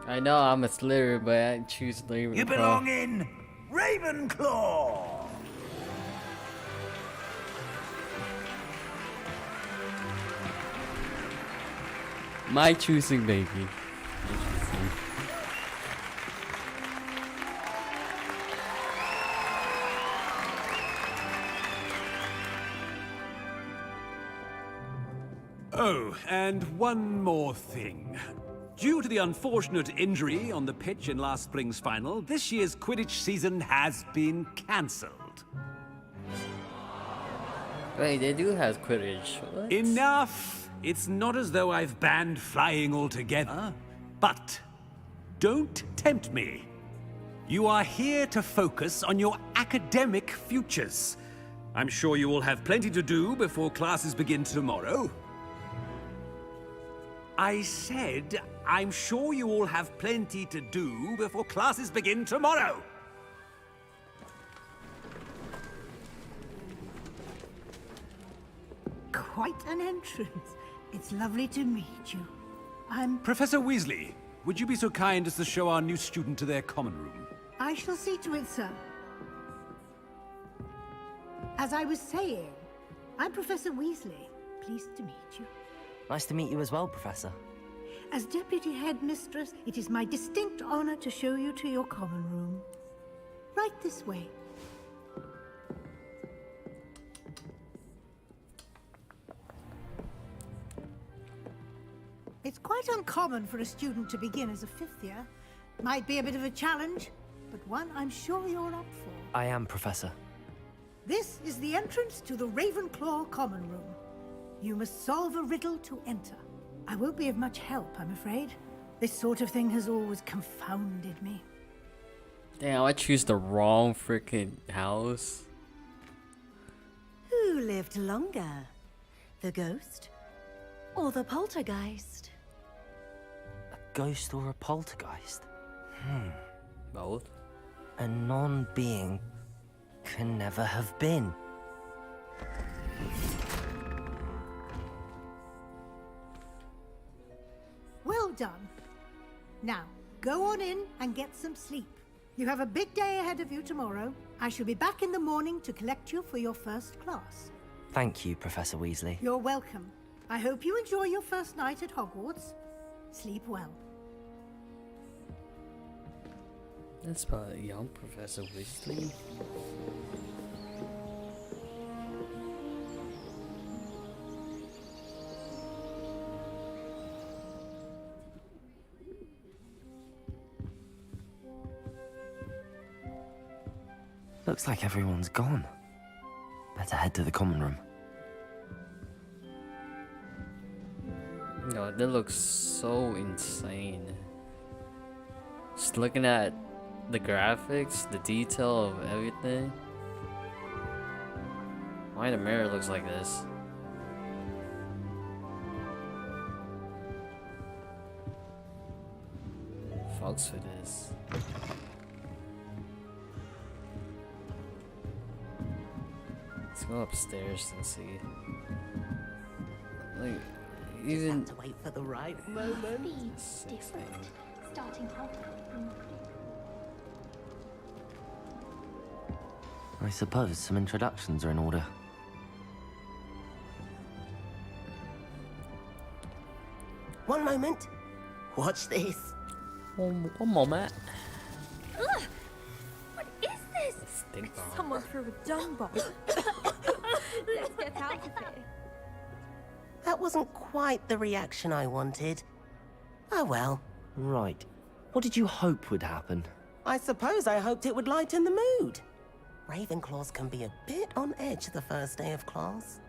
I know I'm a Slytherin, but I choose Ravenclaw. You belong in Ravenclaw. My choosing, baby. Oh, and one more thing. Due to the unfortunate injury on the pitch in last spring's final, this year's Quidditch season has been cancelled. Wait, they do have Quidditch. What? Enough! It's not as though I've banned flying altogether, but don't tempt me. You are here to focus on your academic futures. I'm sure you will have plenty to do before classes begin tomorrow. I said, I'm sure you all have plenty to do before classes begin tomorrow. Quite an entrance. It's lovely to meet you. I'm... Professor Weasley, would you be so kind as to show our new student to their common room? I shall see to it, sir. As I was saying, I'm Professor Weasley. Pleased to meet you. Nice to meet you as well, Professor. As Deputy Headmistress, it is my distinct honor to show you to your common room. Right this way. It's quite uncommon for a student to begin as a fifth year. Might be a bit of a challenge, but one I'm sure you're up for. I am, Professor. This is the entrance to the Ravenclaw common room. You must solve a riddle to enter. I won't be of much help, I'm afraid. This sort of thing has always confounded me. Damn, I choose the wrong freaking house. Who lived longer? The ghost or the poltergeist? A ghost or a poltergeist? Both. A non-being can never have been. Well done. Now, go on in and get some sleep. You have a big day ahead of you tomorrow. I shall be back in the morning to collect you for your first class. Thank you, Professor Weasley. You're welcome. I hope you enjoy your first night at Hogwarts. Sleep well. That's probably young Professor Weasley. Looks like everyone's gone. Better head to the common room. No, that looks so insane. Just looking at the graphics, the detail of everything. Why the mirror looks like this? Folks for this. Let's go upstairs and see. Like, even to wait for the right moment. Different. Starting out from I suppose some introductions are in order. One moment. Watch this. One moment. Ugh! What is this? Stink bomb. Someone threw a dung bomb. Let's get out of here. That wasn't quite the reaction I wanted. Oh well. Right. What did you hope would happen? I suppose I hoped it would lighten the mood. Ravenclaws can be a bit on edge the first day of class.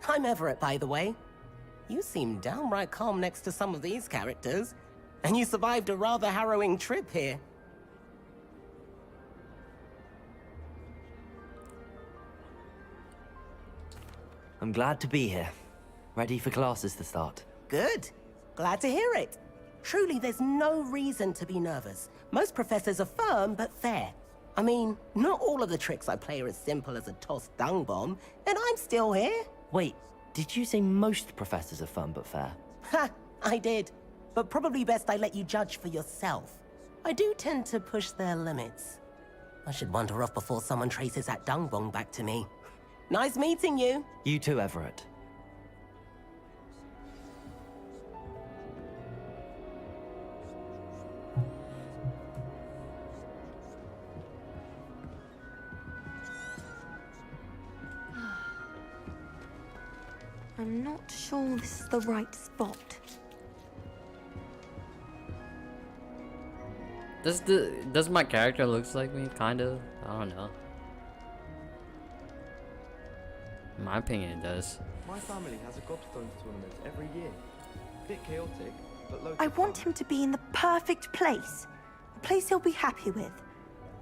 I'm Everett, by the way. You seem downright calm next to some of these characters, and you survived a rather harrowing trip here. I'm glad to be here. Ready for classes to start. Good. Glad to hear it. Truly, there's no reason to be nervous. Most professors are firm but fair. I mean, not all of the tricks I play are as simple as a tossed dung bomb, and I'm still here. Wait, did you say most professors are fun but fair? Ha! I did. But probably best I let you judge for yourself. I do tend to push their limits. I should wander off before someone traces that dung bomb back to me. Nice meeting you. You too, Everett. I'm not sure this is the right spot. Does my character looks like me? Kind of. I don't know. In my opinion, it does. My family has a gobstones tournament every year. Bit chaotic, but loads I of want fun. him to be in the perfect place. A place he'll be happy with.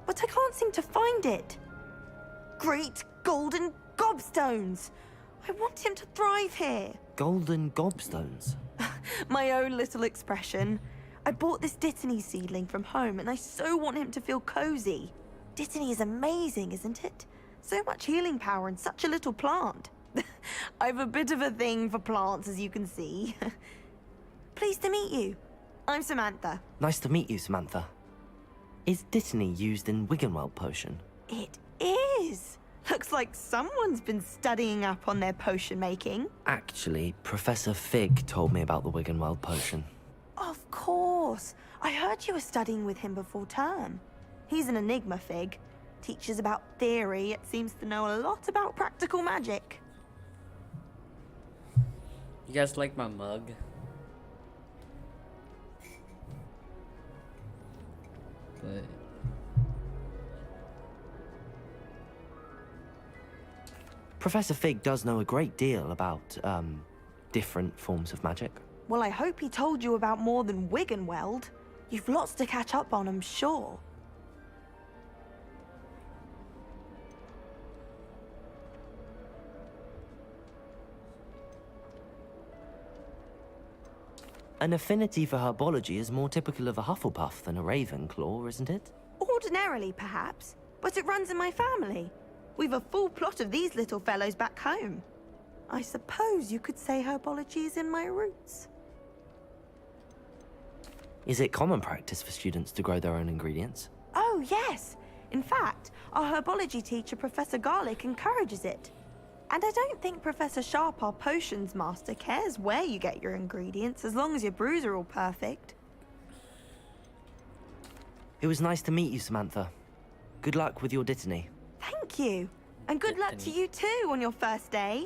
But I can't seem to find it. Great golden gobstones! I want him to thrive here. Golden gobstones. My own little expression. I bought this Dittany seedling from home and I so want him to feel cozy. Dittany is amazing, isn't it? So much healing power in such a little plant. I've a bit of a thing for plants, as you can see. Pleased to meet you. I'm Samantha. Nice to meet you, Samantha. Is Dittany used in Wiggenweld potion? It is. Looks like someone's been studying up on their potion making. Actually, Professor Fig told me about the Wiggenweld potion. Of course. I heard you were studying with him before term. He's an enigma, Fig. Teaches about theory, it seems to know a lot about practical magic. You guys like my mug? But Professor Fig does know a great deal about, different forms of magic. Well, I hope he told you about more than Wiggenweld. You've lots to catch up on, I'm sure. An affinity for herbology is more typical of a Hufflepuff than a Ravenclaw, isn't it? Ordinarily, perhaps, but it runs in my family. We've a full plot of these little fellows back home. I suppose you could say herbology is in my roots. Is it common practice for students to grow their own ingredients? Oh, yes. In fact, our herbology teacher, Professor Garlick, encourages it. And I don't think Professor Sharp, our potions master, cares where you get your ingredients, as long as your brews are all perfect. It was nice to meet you, Samantha. Good luck with your Dittany. Thank you. And good luck to you too on your first day.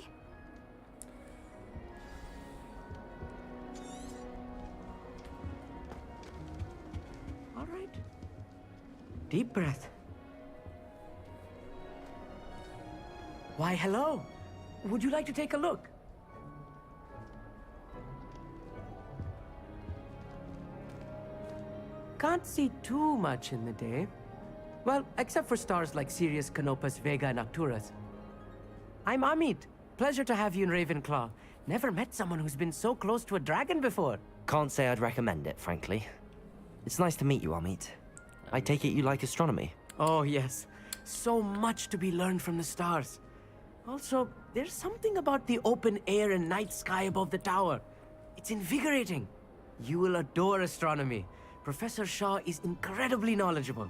All right. Deep breath. Why, hello. Would you like to take a look? Can't see too much in the day. Well, except for stars like Sirius, Canopus, Vega, and Arcturus. I'm Amit. Pleasure to have you in Ravenclaw. Never met someone who's been so close to a dragon before. Can't say I'd recommend it, frankly. It's nice to meet you, Amit. I take it you like astronomy? Oh, yes. So much to be learned from the stars. Also, there's something about the open air and night sky above the tower. It's invigorating. You will adore astronomy. Professor Shaw is incredibly knowledgeable.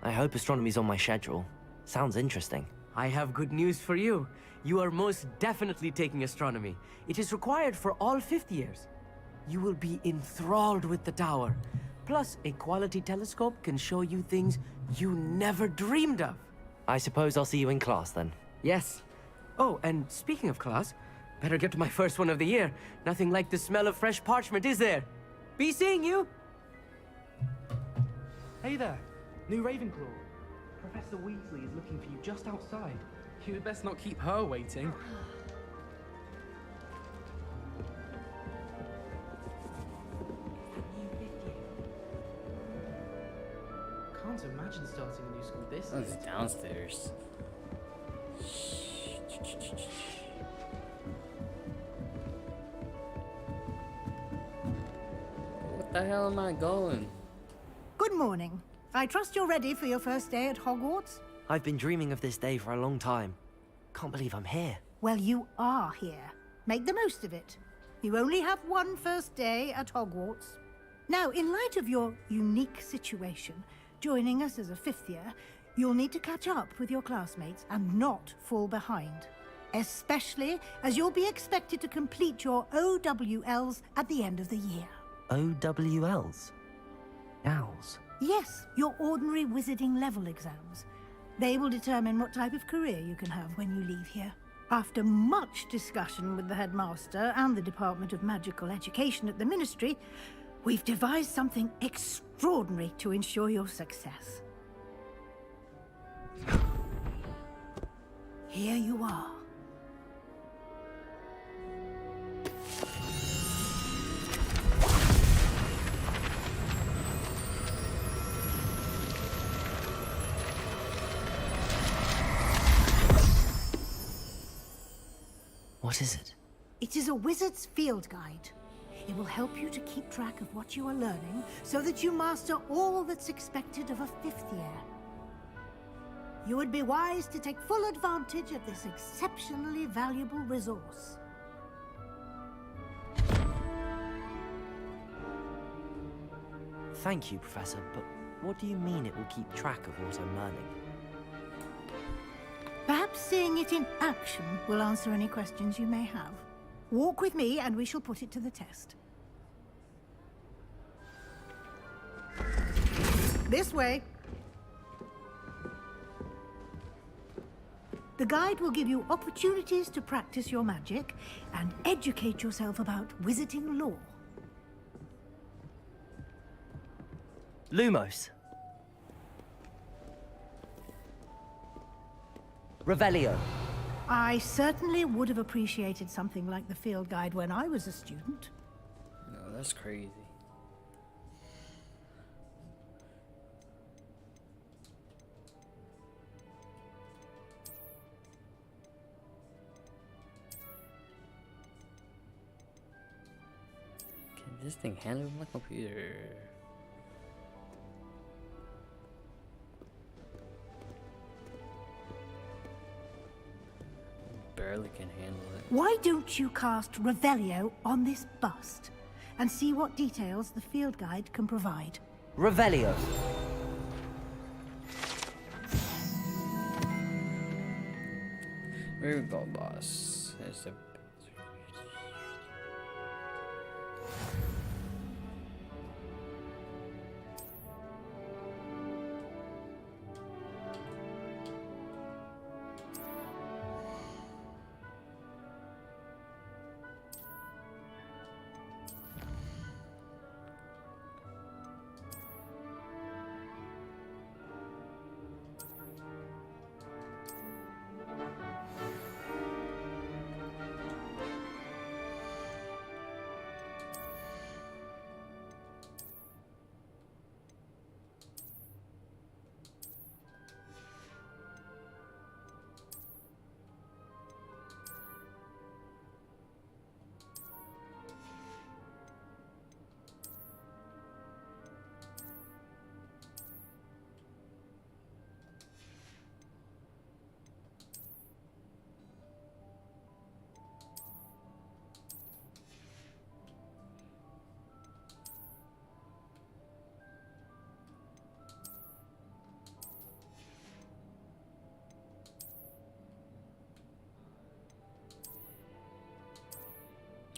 I hope astronomy's on my schedule. Sounds interesting. I have good news for you. You are most definitely taking astronomy. It is required for all 5th years. You will be enthralled with the tower. Plus, a quality telescope can show you things you never dreamed of. I suppose I'll see you in class then. Yes. Oh, and speaking of class, better get to my first one of the year. Nothing like the smell of fresh parchment, is there? Be seeing you! Hey there, new Ravenclaw. Professor Weasley is looking for you just outside. You'd best not keep her waiting. Can't imagine starting a new school this Oh, it's late. downstairs. What the hell am I going? Good morning. I trust you're ready for your first day at Hogwarts? I've been dreaming of this day for a long time. Can't believe I'm here. Well, you are here. Make the most of it. You only have one first day at Hogwarts. Now, in light of your unique situation, joining us as a fifth year, you'll need to catch up with your classmates and not fall behind. Especially as you'll be expected to complete your OWLs at the end of the year. OWLs? Owls? Yes, your ordinary wizarding level exams. They will determine what type of career you can have when you leave here. After much discussion with the headmaster and the Department of Magical Education at the Ministry, we've devised something extraordinary to ensure your success. Here you are. What is it? It is a wizard's field guide. It will help you to keep track of what you are learning so that you master all that's expected of a fifth year. You would be wise to take full advantage of this exceptionally valuable resource. Thank you, Professor, but what do you mean it will keep track of what I'm learning? Perhaps seeing it in action will answer any questions you may have. Walk with me and we shall put it to the test. This way. The guide will give you opportunities to practice your magic and educate yourself about wizarding lore. Lumos. Revelio. I certainly would have appreciated something like the field guide when I was a student. No, that's crazy. Can this thing handle my computer? Barely can handle it. Why don't you cast Revelio on this bust and see what details the field guide can provide? Revelio. Where we go, boss? There's a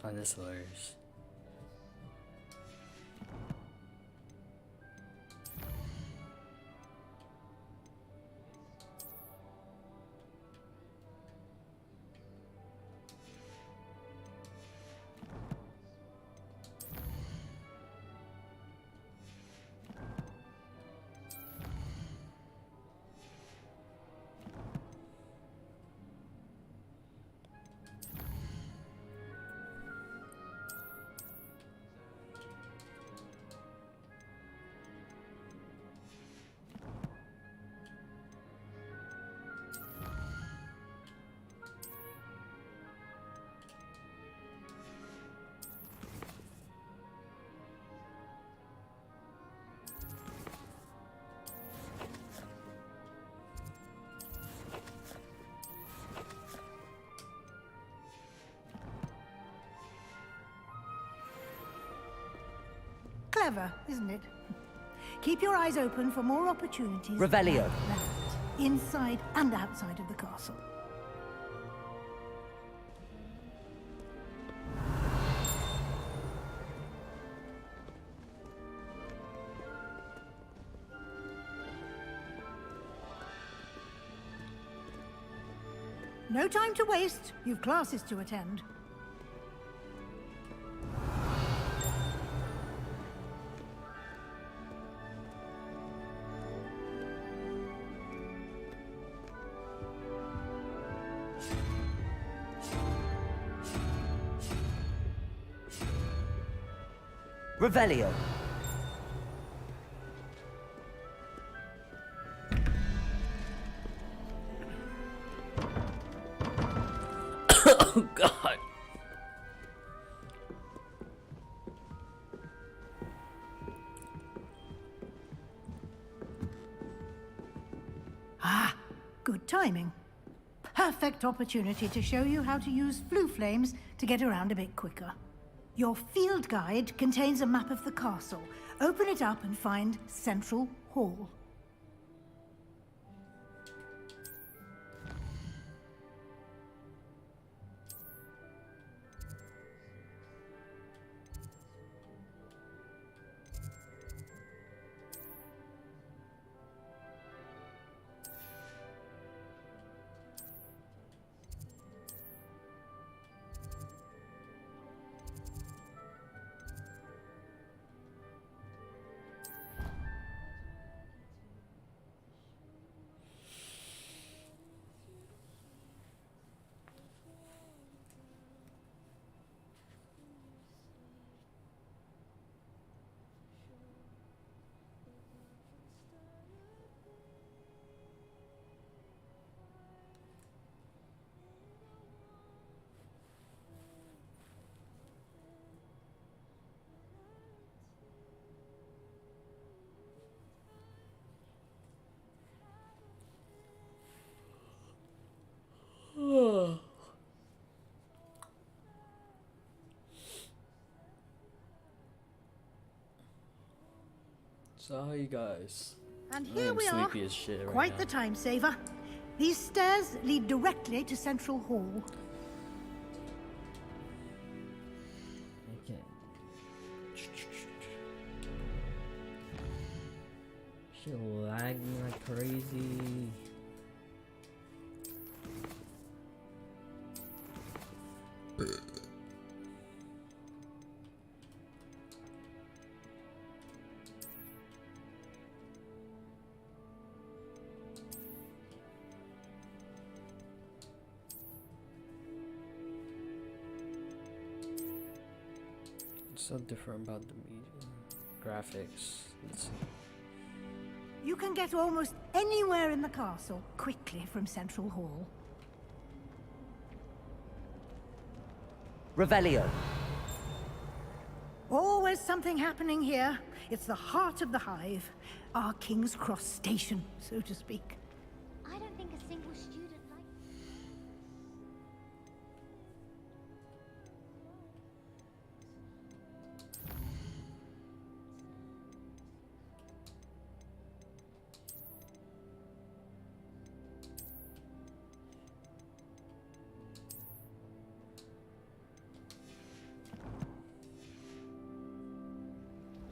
oh, this hilarious. Clever, isn't it? Keep your eyes open for more opportunities. Revelio. like that, inside and outside of the castle. No time to waste. You've classes to attend. Revelio. Oh God. Ah, good timing. Perfect opportunity to show you how to use flue flames to get around a bit quicker. Your field guide contains a map of the castle. Open it up and find Central Hall. So how you guys? And I here am we are. sleepy as shit right Quite now. the time saver. These stairs lead directly to Central Hall. Okay. Shit lagging like crazy. So different about the media graphics. Let's see. You can get almost anywhere in the castle quickly from Central Hall. Revelio. Always something happening here. It's the heart of the hive. Our King's Cross station, so to speak. I don't think a single student like...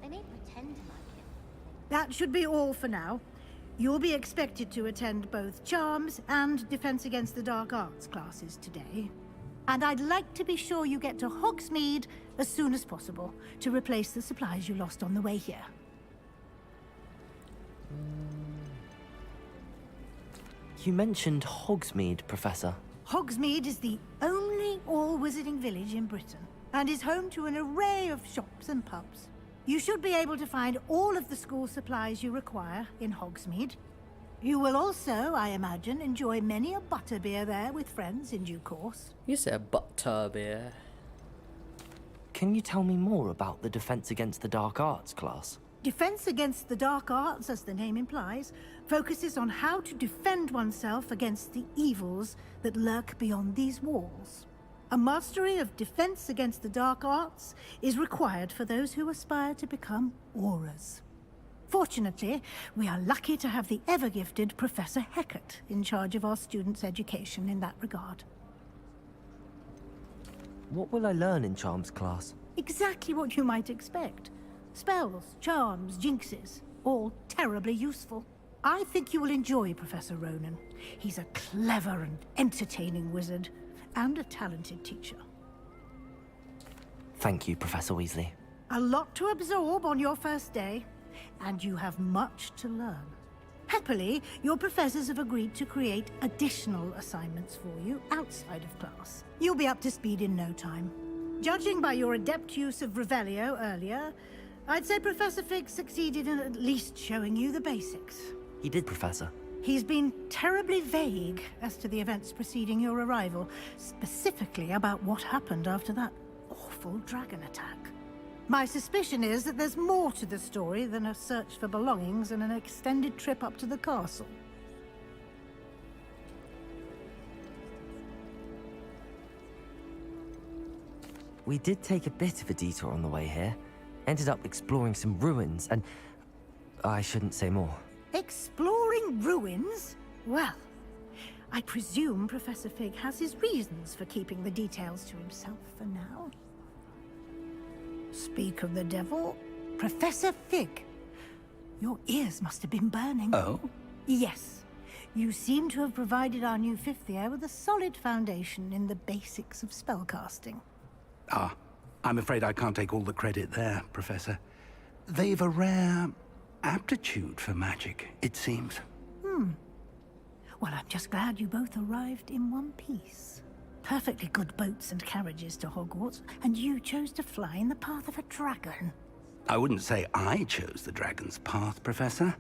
They may pretend to like it. That should be all for now. You'll be expected to attend both Charms and Defense Against the Dark Arts classes today. And I'd like to be sure you get to Hogsmeade as soon as possible to replace the supplies you lost on the way here. You mentioned Hogsmeade, Professor. Hogsmeade is the only all-wizarding village in Britain, and is home to an array of shops and pubs. You should be able to find all of the school supplies you require in Hogsmeade. You will also, I imagine, enjoy many a butterbeer there with friends in due course. You said butterbeer. Can you tell me more about the Defense Against the Dark Arts class? Defense Against the Dark Arts, as the name implies, focuses on how to defend oneself against the evils that lurk beyond these walls. A mastery of defense against the dark arts is required for those who aspire to become Aurors. Fortunately, we are lucky to have the ever-gifted Professor Hecat in charge of our students' education in that regard. What will I learn in Charms class? Exactly what you might expect. Spells, charms, jinxes, all terribly useful. I think you will enjoy Professor Ronen. He's a clever and entertaining wizard, and a talented teacher. Thank you, Professor Weasley. A lot to absorb on your first day, and you have much to learn. Happily, your professors have agreed to create additional assignments for you outside of class. You'll be up to speed in no time. Judging by your adept use of Revelio earlier, I'd say Professor Fig succeeded in at least showing you the basics. He did, Professor. He's been terribly vague as to the events preceding your arrival, specifically about what happened after that awful dragon attack. My suspicion is that there's more to the story than a search for belongings and an extended trip up to the castle. We did take a bit of a detour on the way here. Ended up exploring some ruins and... I shouldn't say more. Exploring ruins? Well, I presume Professor Fig has his reasons for keeping the details to himself for now. Speak of the devil, Professor Fig. Your ears must have been burning. Oh? Yes. You seem to have provided our new fifth year with a solid foundation in the basics of spellcasting. Ah, I'm afraid I can't take all the credit there, Professor. They've a rare aptitude for magic, it seems. Well, I'm just glad you both arrived in one piece. Perfectly good boats and carriages to Hogwarts, and you chose to fly in the path of a dragon. I wouldn't say I chose the dragon's path, Professor.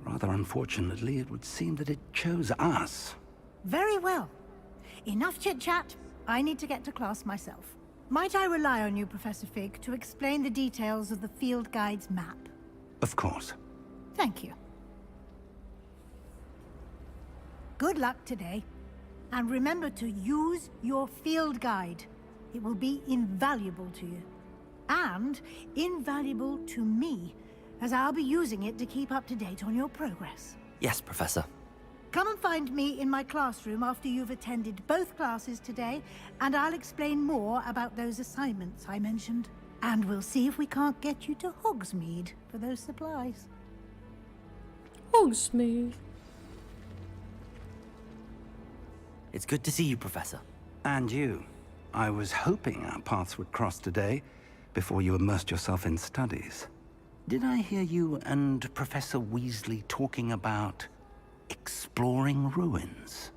Rather unfortunately, it would seem that it chose us. Very well. Enough chit-chat. I need to get to class myself. Might I rely on you, Professor Fig, to explain the details of the field guide's map? Of course. Thank you. Good luck today. And remember to use your field guide. It will be invaluable to you. And invaluable to me, as I'll be using it to keep up to date on your progress. Yes, Professor. Come and find me in my classroom after you've attended both classes today, and I'll explain more about those assignments I mentioned. And we'll see if we can't get you to Hogsmeade for those supplies. Hogsmeade. It's good to see you, Professor. And you. I was hoping our paths would cross today, before you immersed yourself in studies. Did I hear you and Professor Weasley talking about exploring ruins?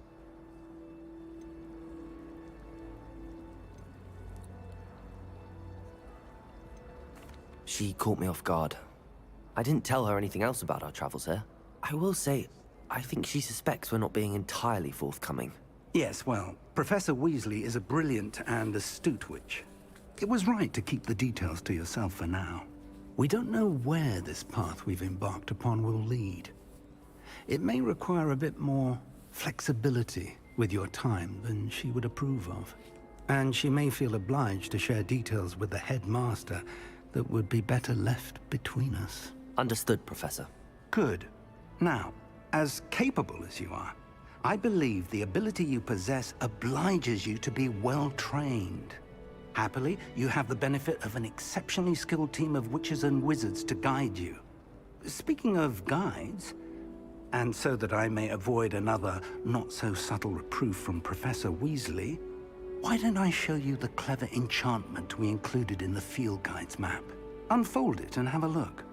She caught me off guard. I didn't tell her anything else about our travels here. I will say, I think she suspects we're not being entirely forthcoming. Yes, well, Professor Weasley is a brilliant and astute witch. It was right to keep the details to yourself for now. We don't know where this path we've embarked upon will lead. It may require a bit more flexibility with your time than she would approve of. And she may feel obliged to share details with the headmaster that would be better left between us. Understood, Professor. Good. Now, as capable as you are, I believe the ability you possess obliges you to be well-trained. Happily, you have the benefit of an exceptionally skilled team of witches and wizards to guide you. Speaking of guides, and so that I may avoid another not-so-subtle reproof from Professor Weasley, why don't I show you the clever enchantment we included in the field guide's map? Unfold it and have a look.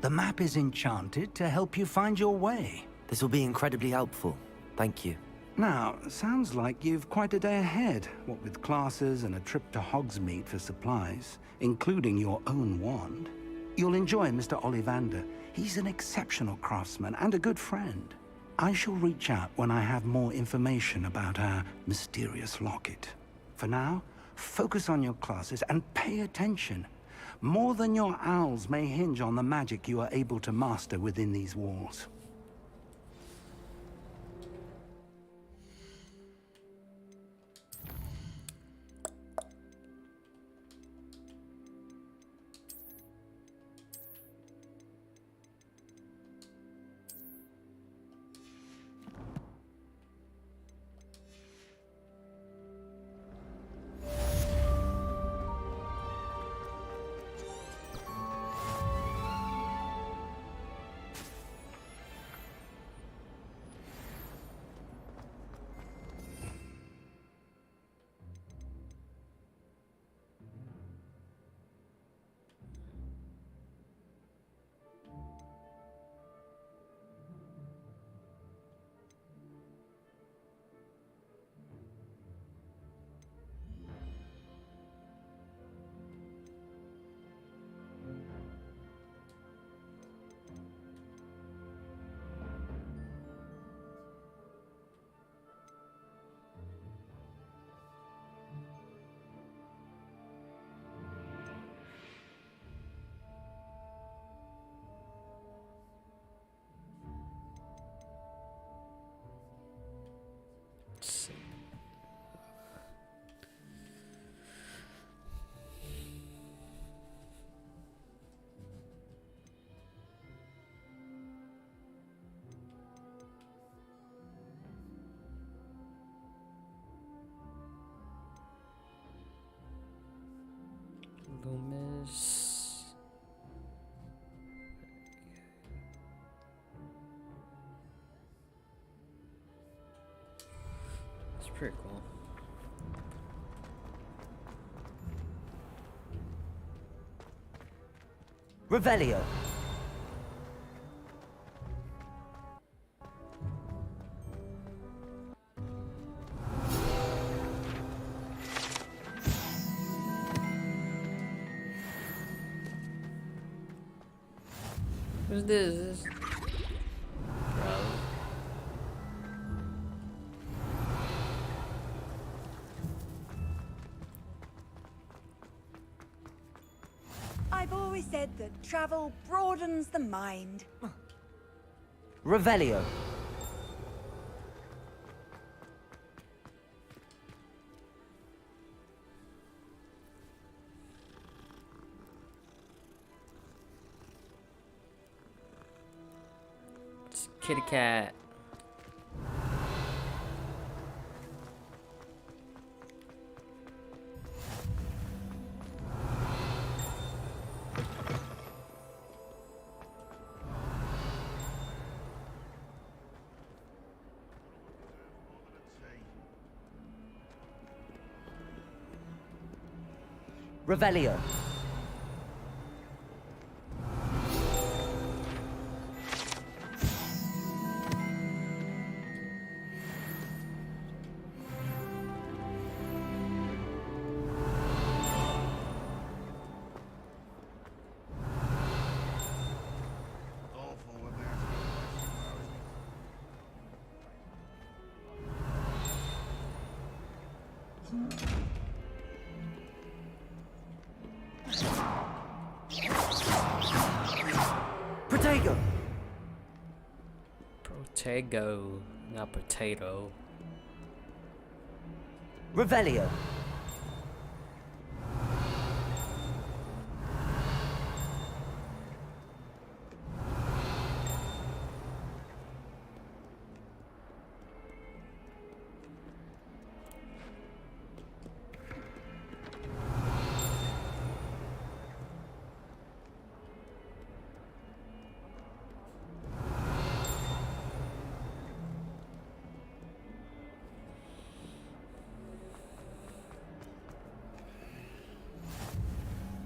The map is enchanted to help you find your way. This will be incredibly helpful. Thank you. Now, sounds like you've quite a day ahead, what with classes and a trip to Hogsmeade for supplies, including your own wand. You'll enjoy Mr. Ollivander. He's an exceptional craftsman and a good friend. I shall reach out when I have more information about our mysterious locket. For now, focus on your classes and pay attention. More than your owls may hinge on the magic you are able to master within these walls. Loomis. It's pretty cool. Revelio. Who's this? Bro. I've always said that travel broadens the mind. Revelio. It's kitty cat. Revelio. Protego. Protego, not potato. Revelio.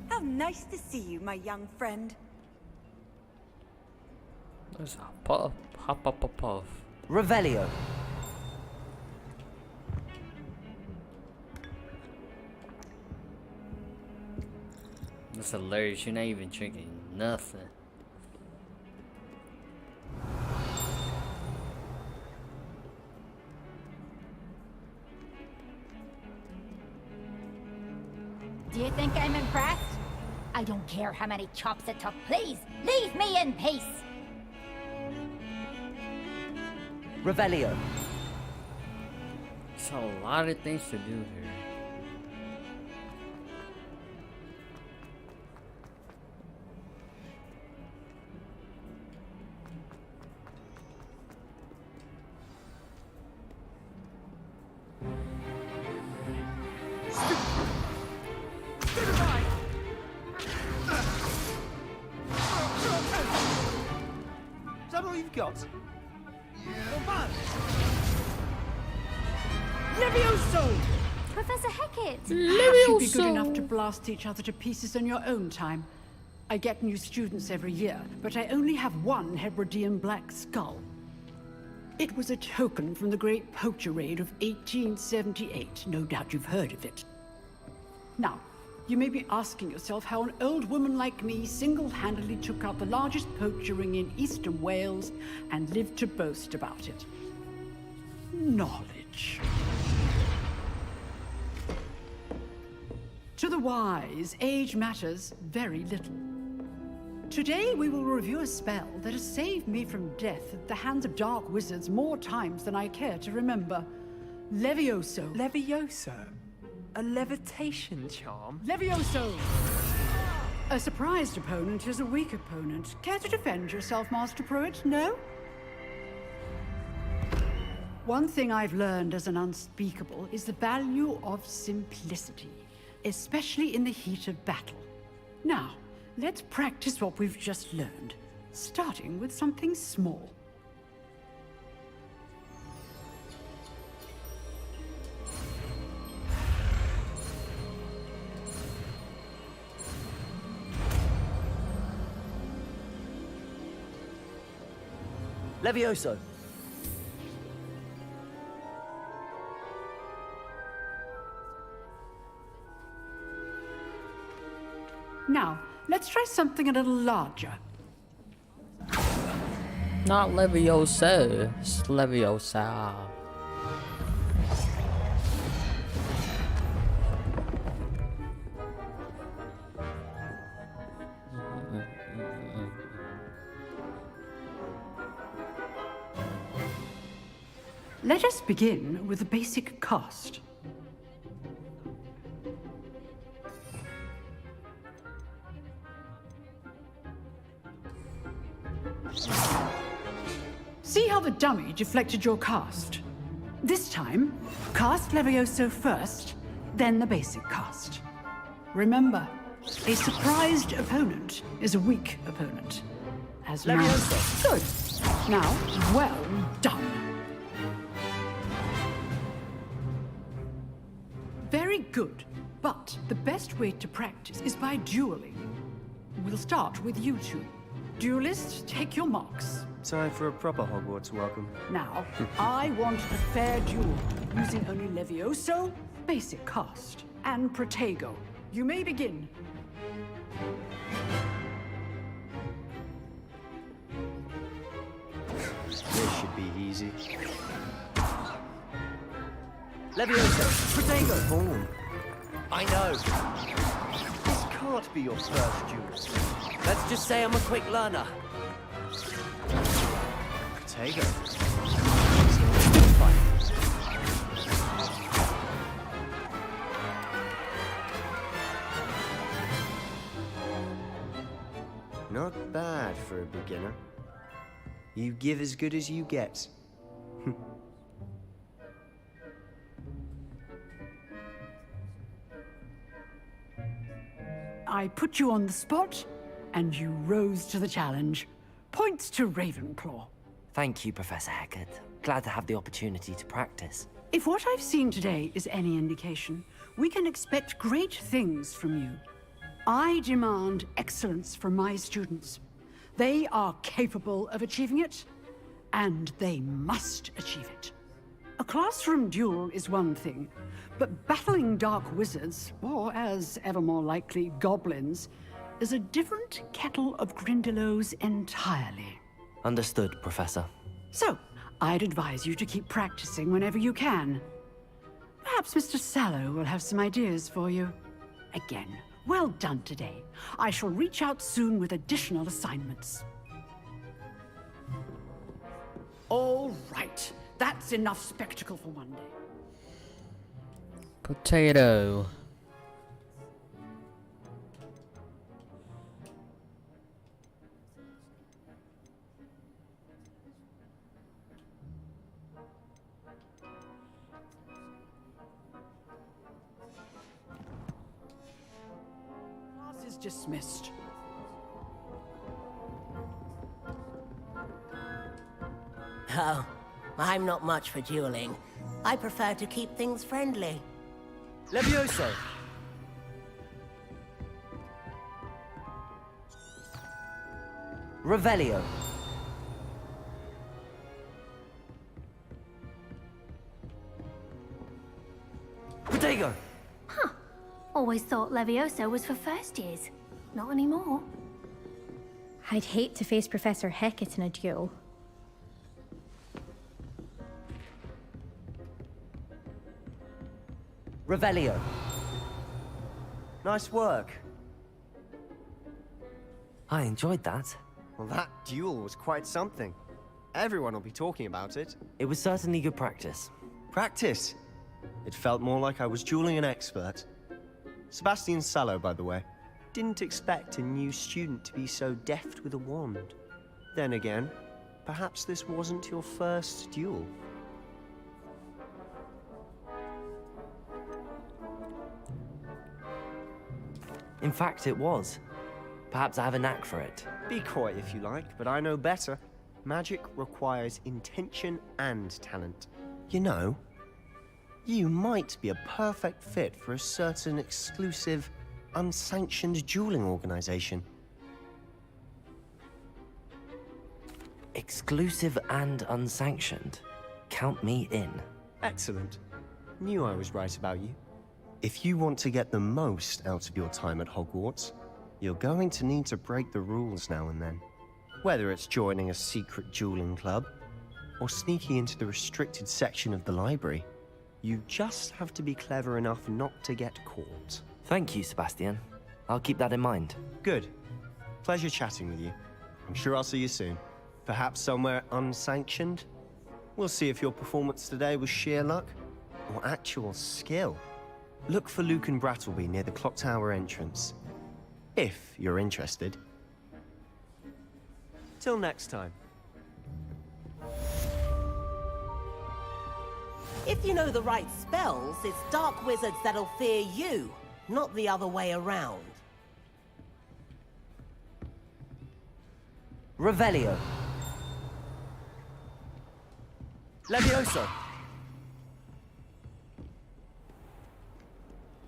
How nice to see you, my young friend. There's a puff, hop up a puff. Revelio. That's hilarious. You're not even drinking nothing. Do you think I'm impressed? I don't care how many chops it took. Please, leave me in peace. Revelio. There's a lot of things to do here. Is that all you've got? Levioso! Professor Hecat! Perhaps you'd be good enough to blast each other to pieces in your own time. I get new students every year, but I only have one Hebridean black skull. It was a token from the Great Poacher Raid of 1878. No doubt you've heard of it. Now, you may be asking yourself how an old woman like me single-handedly took out the largest poacher ring in eastern Wales and lived to boast about it. Knowledge. To the wise, age matters very little. Today we will review a spell that has saved me from death at the hands of dark wizards more times than I care to remember. Levioso. Levioso? A levitation charm? Levioso! A surprised opponent is a weak opponent. Care to defend yourself, Master Pruitt? No? One thing I've learned as an unspeakable is the value of simplicity, especially in the heat of battle. Now, let's practice what we've just learned, starting with something small. Levioso. Now, let's try something a little larger. Not Leviosa, it's Leviosa. Let us begin with the basic cast. See how the dummy deflected your cast? This time, cast Levioso first, then the basic cast. Remember, a surprised opponent is a weak opponent. As Levioso. Good. Now, well done. Very good, but the best way to practice is by dueling. We'll start with you two. Duelists, take your marks. Time for a proper Hogwarts welcome. Now, I want a fair duel, using only Levioso, basic cast, and Protego. You may begin. This should be easy. Levioso. Protego. Boom. I know. This can't be your first duel. Let's just say I'm a quick learner. Protego. Not bad for a beginner. You give as good as you get. I put you on the spot, and you rose to the challenge. Points to Ravenclaw. Thank you, Professor Hecat. Glad to have the opportunity to practice. If what I've seen today is any indication, we can expect great things from you. I demand excellence from my students. They are capable of achieving it, and they must achieve it. A classroom duel is one thing, but battling dark wizards, or as ever more likely, goblins, is a different kettle of Grindylows entirely. Understood, Professor. So, I'd advise you to keep practicing whenever you can. Perhaps Mr. Sallow will have some ideas for you. again. Well done today. I shall reach out soon with additional assignments. All right. That's enough spectacle for one day. Potato. Class is dismissed. Oh, I'm not much for dueling. I prefer to keep things friendly. Levioso! Revelio. Protego! Huh. Always thought Levioso was for first years. Not anymore. I'd hate to face Professor Hecat in a duel. Revelio. Nice work. I enjoyed that. Well, that duel was quite something. Everyone will be talking about it. It was certainly good practice. Practice? It felt more like I was dueling an expert. Sebastian Sallow, by the way. Didn't expect a new student to be so deft with a wand. Then again, perhaps this wasn't your first duel. In fact, it was. Perhaps I have a knack for it. Be coy if you like, but I know better. Magic requires intention and talent. You know, you might be a perfect fit for a certain exclusive, unsanctioned dueling organization. Exclusive and unsanctioned. Count me in. Excellent. Knew I was right about you. If you want to get the most out of your time at Hogwarts, you're going to need to break the rules now and then. Whether it's joining a secret dueling club, or sneaking into the restricted section of the library, you just have to be clever enough not to get caught. Thank you, Sebastian. I'll keep that in mind. Good. Pleasure chatting with you. I'm sure I'll see you soon. Perhaps somewhere unsanctioned? We'll see if your performance today was sheer luck, or actual skill. Look for Lucan Brattleby near the Clock Tower entrance. If you're interested. Till next time. If you know the right spells, it's dark wizards that'll fear you, not the other way around. Revelio. Levioso.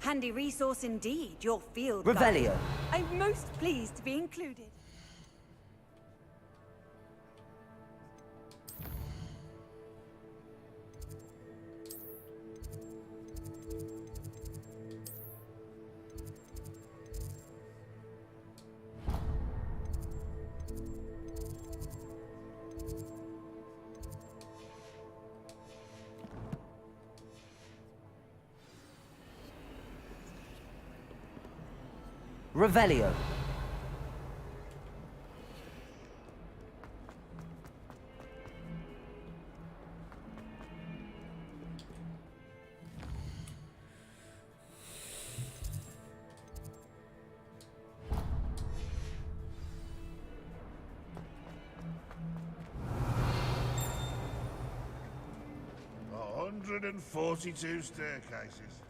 Handy resource indeed, your field Revelio. guide. I'm most pleased to be included. Revelio. A 142 staircases.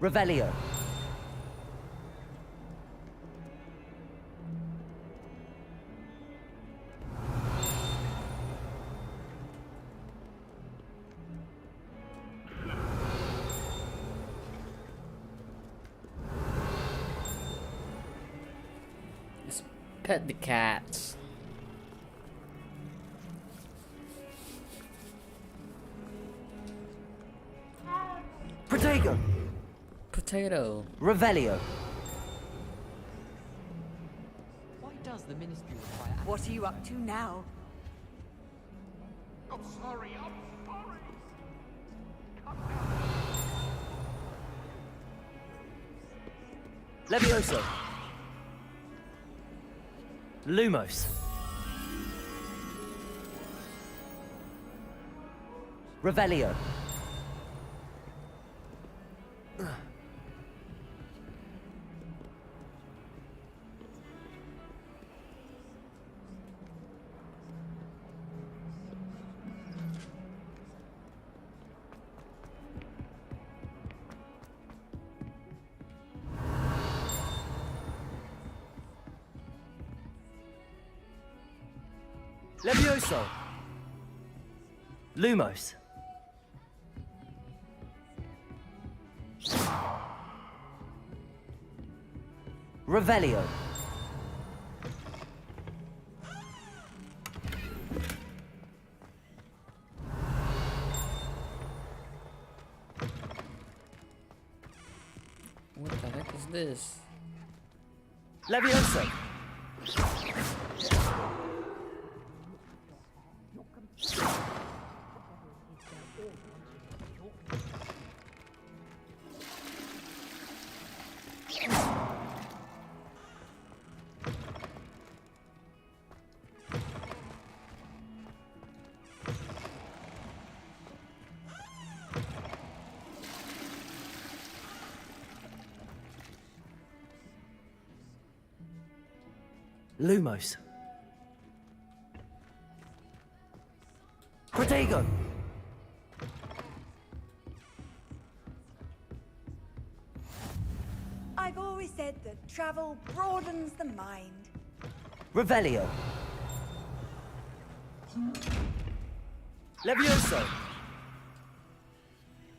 Revelio. Let's pet the cats. Protego. Potato. Revelio. does the Ministry require? What are you up to now? I'm sorry, I'm sorry. Levioso. Lumos. Revelio. Levioso. Lumos. Revelio. What the heck is this? Levioso. Lumos. Protego. I've always said that travel broadens the mind. Revelio. Levioso.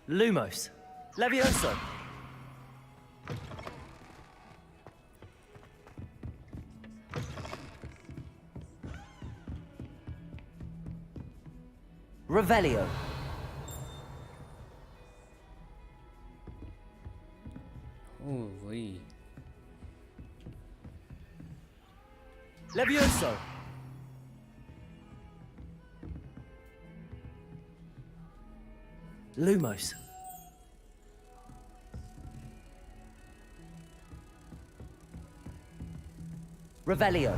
Lumos. Levioso. Revelio. Holy. Levioso. Lumos. Revelio.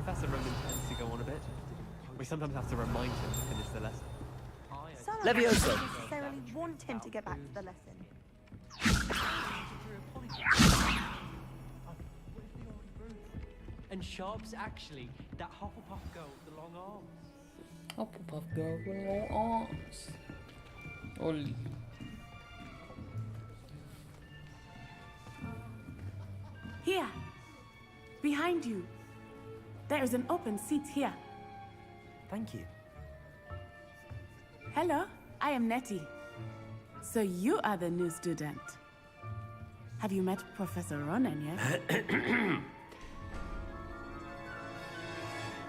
Professor Roman tends to go on a bit. We sometimes have to remind him to finish the lesson. Some of us Levioso. don't necessarily want him to get back to the lesson. And Sharp's actually that Hufflepuff girl with the long arms. Hufflepuff girl with long arms. Holy. Here, behind you. There is an open seat here. Thank you. Hello, I am Nettie. So you are the new student. Have you met Professor Ronen yet?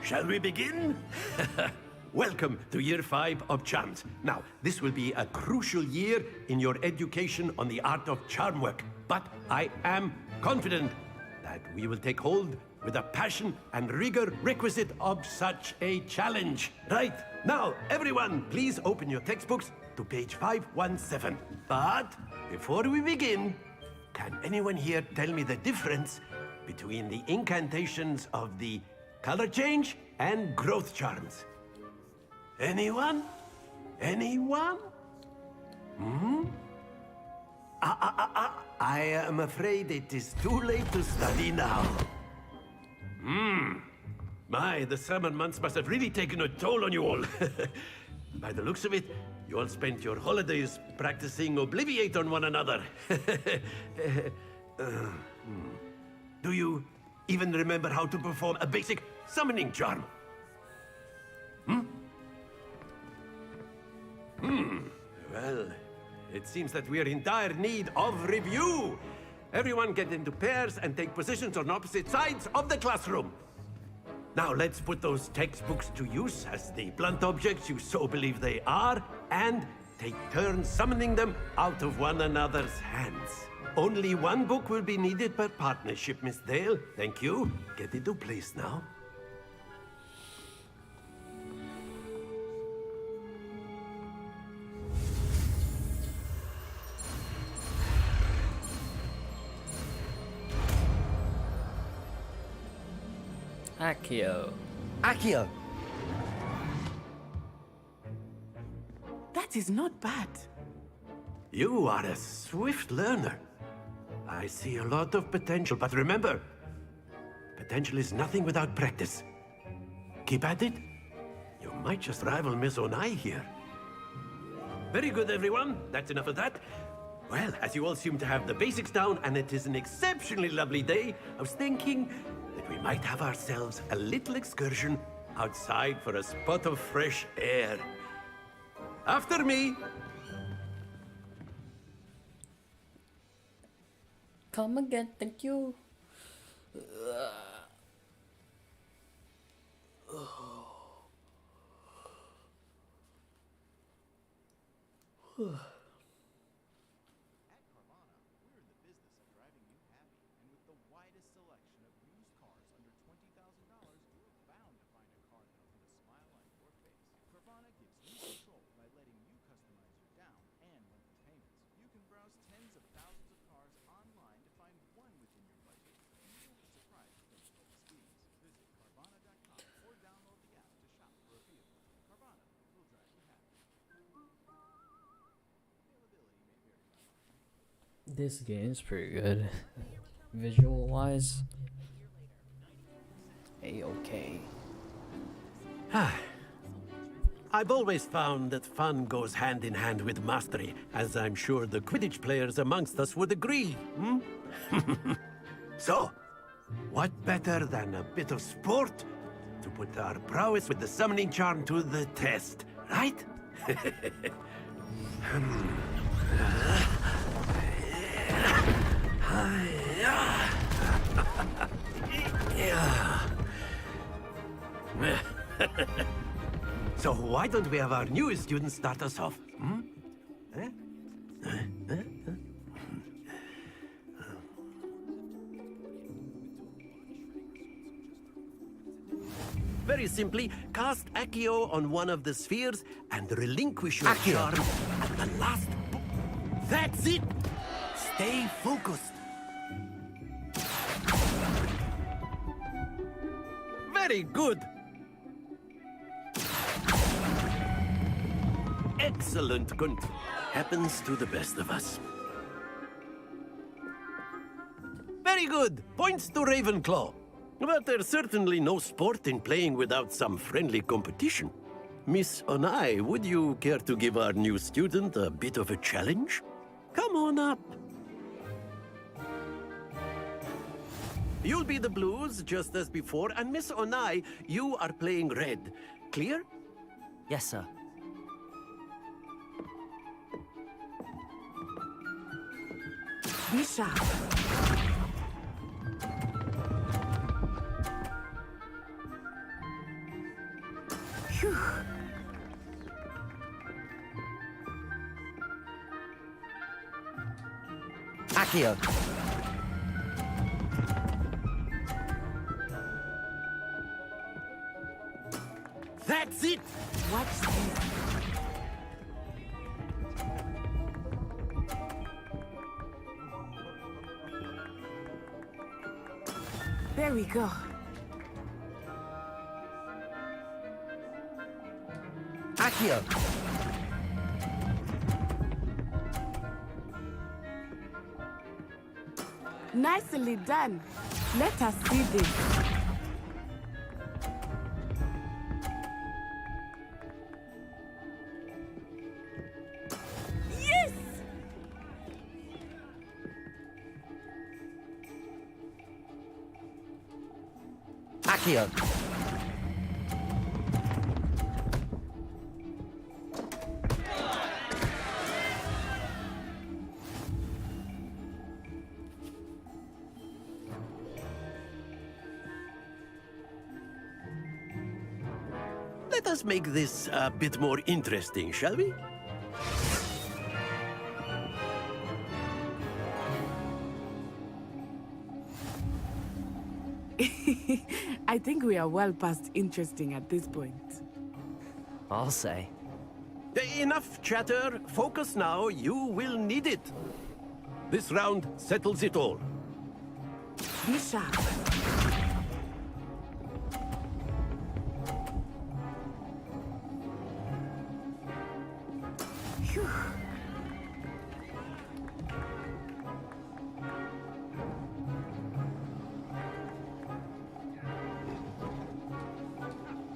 Shall we begin? Welcome to Year 5 of Charms. Now, this will be a crucial year in your education on the art of charm work, but I am confident that we will take hold with the passion and rigor requisite of such a challenge. Right, now, everyone, please open your textbooks to page 517. But before we begin, can anyone here tell me the difference between the incantations of the color change and growth charms? Anyone? Anyone? Hmm? I am afraid it is too late to study now. My, the summer months must have really taken a toll on you all. By the looks of it, you all spent your holidays practicing Obliviate on one another. Do you even remember how to perform a basic summoning charm? Well, it seems that we're in dire need of review. Everyone get into pairs and take positions on opposite sides of the classroom. Now let's put those textbooks to use as the blunt objects you so believe they are, and take turns summoning them out of one another's hands. Only one book will be needed per partnership, Miss Dale. Thank you. Get into place now. Accio. Accio! That is not bad. You are a swift learner. I see a lot of potential, but remember, potential is nothing without practice. Keep at it. You might just rival Miss Onai here. Very good, everyone. That's enough of that. Well, as you all seem to have the basics down, and it is an exceptionally lovely day, I was thinking that we might have ourselves a little excursion outside for a spot of fresh air. After me. Come again, thank you. This game's pretty good. Visual wise. A-okay. I've always found that fun goes hand in hand with mastery, as I'm sure the Quidditch players amongst us would agree, So, what better than a bit of sport to put our prowess with the summoning charm to the test, right? So why don't we have our newest student start us off? Very simply, cast Accio on one of the spheres and relinquish your charm at the last. That's it! Stay focused. Very good. Excellent, Gunt. Happens to the best of us. Very good. Points to Ravenclaw. But there's certainly no sport in playing without some friendly competition. Miss Onai, would you care to give our new student a bit of a challenge? Come on up. You'll be the blues, just as before, and Miss Onai, you are playing red. Clear? Yes, sir. Be sharp. Phew. Accio! That's it! Watch this. There we go. Accio! Nicely done. Let us see this. Yes! Accio! Let us make this a bit more interesting, shall we? I think we are well past interesting at this point. I'll say. Enough chatter. Focus now. You will need it. This round settles it all. Be sharp. Phew.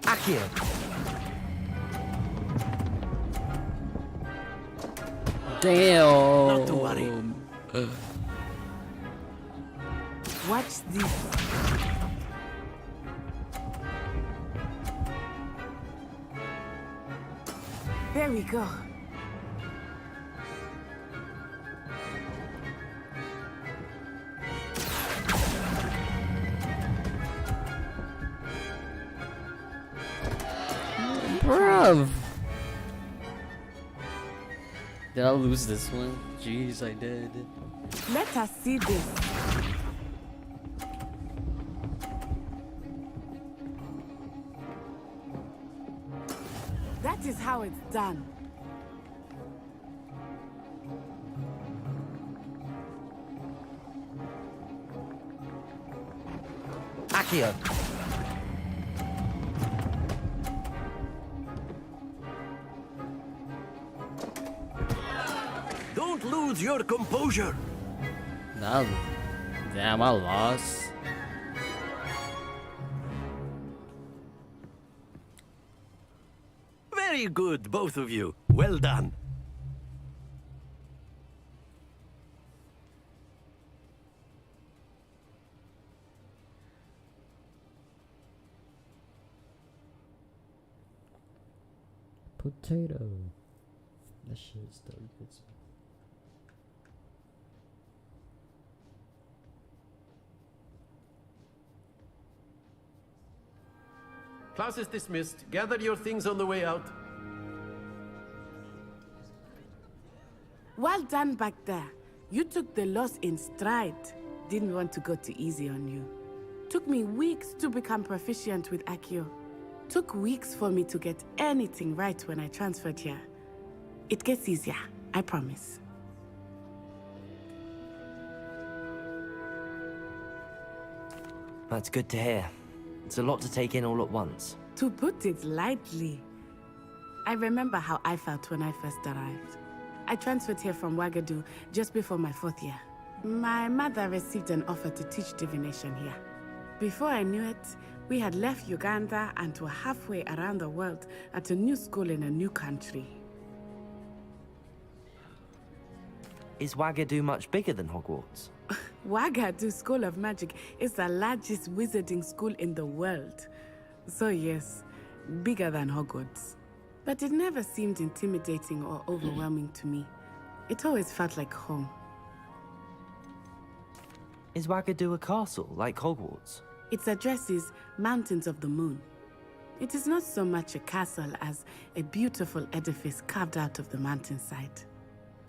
Accio. Damn. Not to worry. Watch this. There we go. Bruv. Did I lose this one? Jeez, I did. Let us see this. That is how it's done. Accio. Don't lose your composure. Nah, damn, I lost. Very good, both of you. Well done. Potato. That shit is still good. Class is dismissed. Gather your things on the way out. Well done back there. You took the loss in stride. Didn't want to go too easy on you. Took me weeks to become proficient with Accio. Took weeks for me to get anything right when I transferred here. It gets easier, I promise. That's good to hear. It's a lot to take in all at once. To put it lightly, I remember how I felt when I first arrived. I transferred here from Wagadu just before my 4th year. My mother received an offer to teach divination here. Before I knew it, we had left Uganda and were halfway around the world at a new school in a new country. Is Wagadu much bigger than Hogwarts? Wagadu School of Magic is the largest wizarding school in the world. So yes, bigger than Hogwarts. But it never seemed intimidating or overwhelming to me. It always felt like home. Is Wagadu a castle, like Hogwarts? Its address is Mountains of the Moon. It is not so much a castle as a beautiful edifice carved out of the mountainside.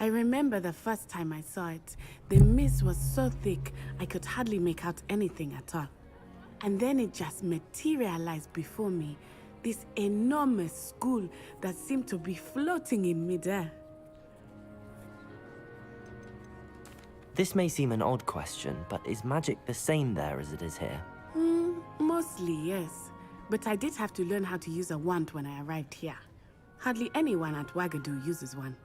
I remember the first time I saw it, the mist was so thick I could hardly make out anything at all. And then it just materialized before me, this enormous school that seemed to be floating in midair. This may seem an odd question, but is magic the same there as it is here? Mostly, yes. But I did have to learn how to use a wand when I arrived here. Hardly anyone at Wagadu uses one.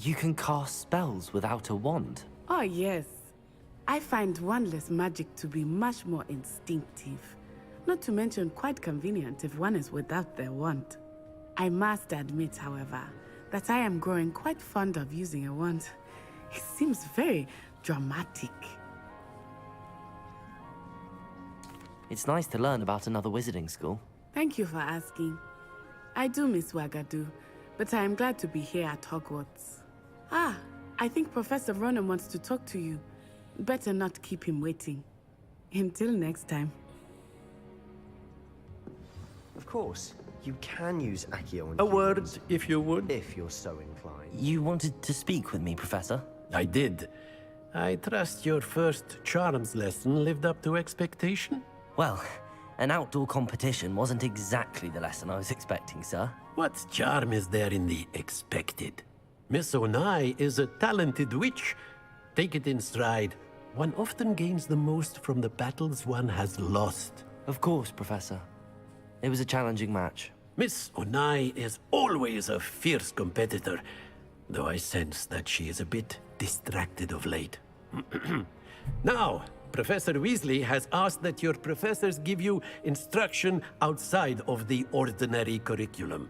You can cast spells without a wand? Oh, yes. I find wandless magic to be much more instinctive. Not to mention quite convenient if one is without their wand. I must admit, however, that I am growing quite fond of using a wand. It seems very dramatic. It's nice to learn about another wizarding school. Thank you for asking. I do miss Wagadu, but I am glad to be here at Hogwarts. Ah, I think Professor Ronan wants to talk to you. Better not keep him waiting. Until next time. Of course, you can use Accio on A word, humans, if you would. if you're so inclined. You wanted to speak with me, Professor? I did. I trust your first charms lesson lived up to expectation? Well, an outdoor competition wasn't exactly the lesson I was expecting, sir. What charm is there in the expected? Miss Onai is a talented witch. Take it in stride. One often gains the most from the battles one has lost. Of course, Professor. It was a challenging match. Miss Onai is always a fierce competitor, though I sense that she is a bit distracted of late. Now, Professor Weasley has asked that your professors give you instruction outside of the ordinary curriculum.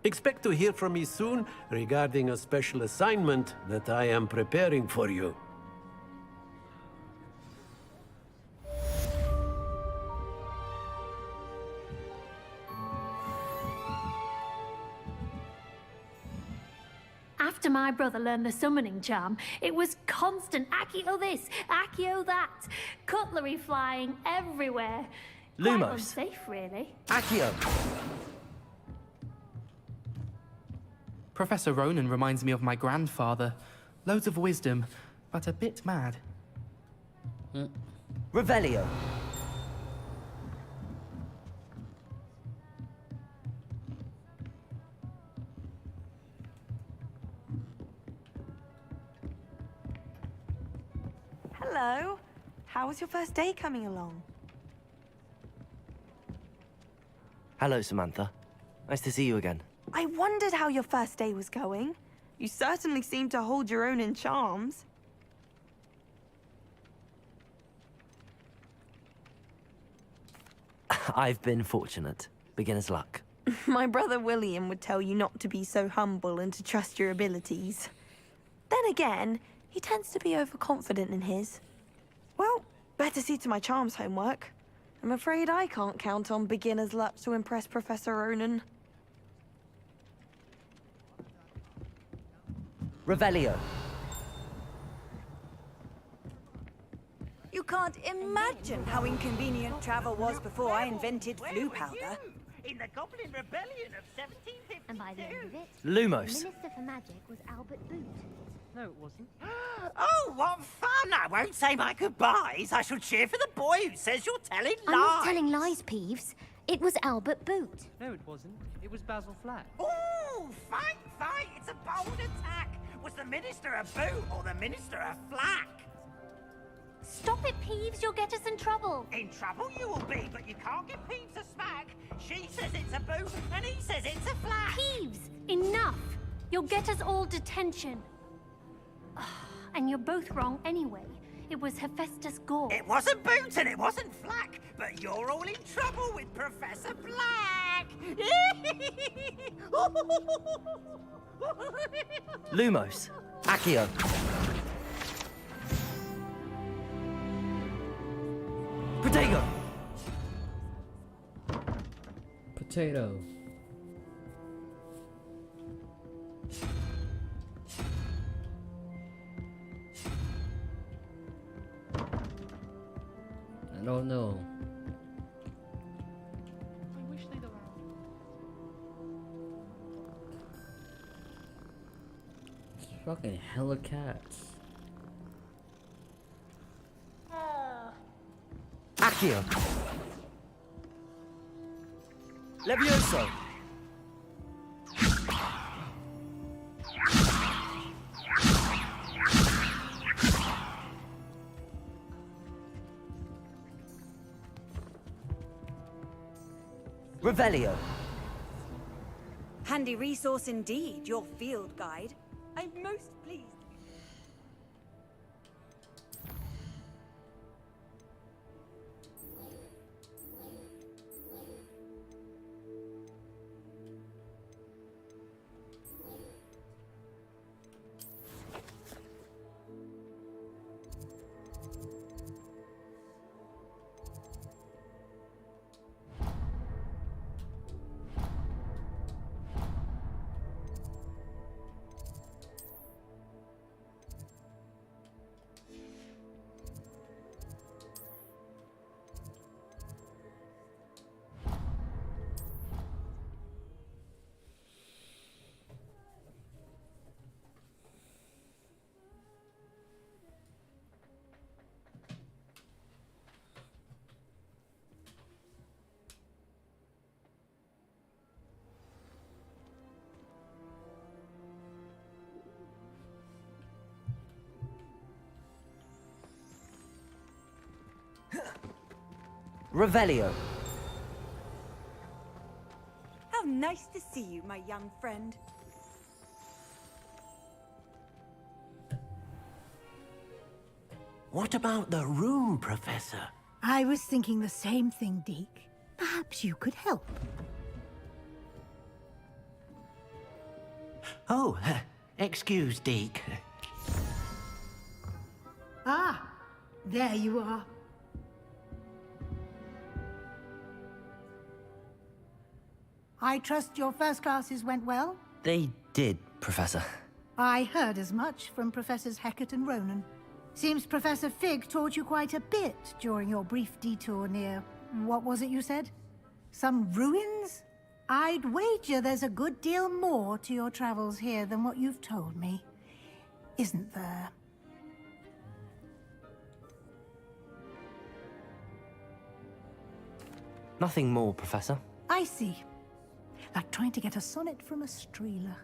Expect to hear from me soon regarding a special assignment that I am preparing for you. After my brother learned the summoning charm, it was constant Accio this, Accio that. Cutlery flying everywhere. Quite Lumos. unsafe, really. Accio! Professor Ronan reminds me of my grandfather. Loads of wisdom, but a bit mad. Revelio. Hello. How was your first day coming along? Hello, Samantha. Nice to see you again. I wondered how your first day was going. You certainly seem to hold your own in charms. I've been fortunate. Beginner's luck. My brother William would tell you not to be so humble and to trust your abilities. Then again, he tends to be overconfident in his. Well, better see to my charms homework. I'm afraid I can't count on beginner's luck to impress Professor Ronan. Revelio. You can't imagine how inconvenient travel was before I invented flu powder. In the Goblin Rebellion of 1752. And by the end of it, Lumos. the Minister for Magic was Albert Boot. No, it wasn't. Oh, what fun! I won't say my goodbyes. I shall cheer for the boy who says you're telling lies. I'm not telling lies, Peeves. It was Albert Boot. No, it wasn't. It was Basil Flack. Ooh, fight, fight! It's a bold attack. Was the Minister a boot or the Minister a flack? Stop it, Peeves. You'll get us in trouble. In trouble you will be, but you can't give Peeves a smack. She says it's a boot, and he says it's a flack. Peeves, enough. You'll get us all detention. And you're both wrong anyway. It was Hephaestus Gore. It wasn't boot and it wasn't flack, but you're all in trouble with Professor Black. Lumos. Accio. Protego. Potato. I don't know. I wish they'd allowed. It's fucking hella cats. Accio. Levioso. Revelio. Handy resource indeed, your field guide. I'm most pleased. Revelio. How nice to see you, my young friend. What about the room, Professor? I was thinking the same thing, Deke. Perhaps you could help. Oh, excuse, Deke. Ah, there you are. I trust your first classes went well? They did, Professor. I heard as much from Professors Hecat and Ronan. Seems Professor Fig taught you quite a bit during your brief detour near... what was it you said? Some ruins? I'd wager there's a good deal more to your travels here than what you've told me. Isn't there? Nothing more, Professor. I see. Like trying to get a sonnet from a streeler.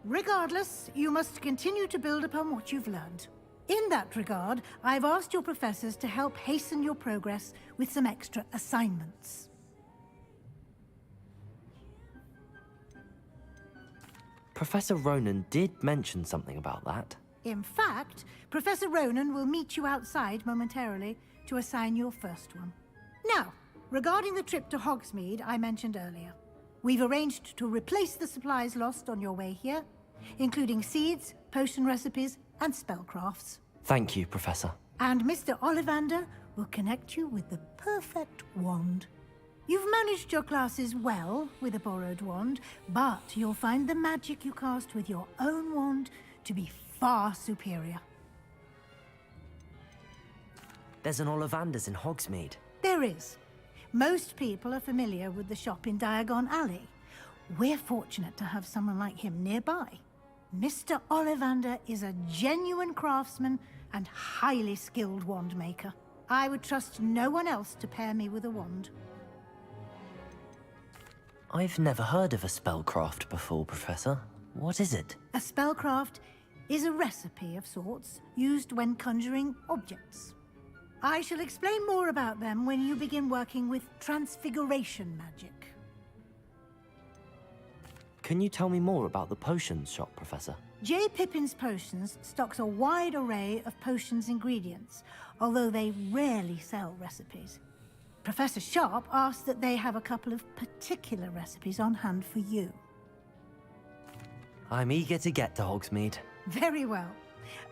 Regardless, you must continue to build upon what you've learned. In that regard, I've asked your professors to help hasten your progress with some extra assignments. Professor Ronan did mention something about that. In fact, Professor Ronan will meet you outside momentarily to assign your first one. Now, regarding the trip to Hogsmeade I mentioned earlier, we've arranged to replace the supplies lost on your way here, including seeds, potion recipes, and spellcrafts. Thank you, Professor. And Mr. Ollivander will connect you with the perfect wand. You've managed your classes well with a borrowed wand, but you'll find the magic you cast with your own wand to be far superior. There's an Ollivander's in Hogsmeade. There is. Most people are familiar with the shop in Diagon Alley. We're fortunate to have someone like him nearby. Mr. Ollivander is a genuine craftsman and highly skilled wand maker. I would trust no one else to pair me with a wand. I've never heard of a spellcraft before, Professor. What is it? A spellcraft is a recipe of sorts used when conjuring objects. I shall explain more about them when you begin working with transfiguration magic. Can you tell me more about the potions shop, Professor? J. Pippin's Potions stocks a wide array of potions ingredients, although they rarely sell recipes. Professor Sharp asked that they have a couple of particular recipes on hand for you. I'm eager to get to Hogsmeade. Very well.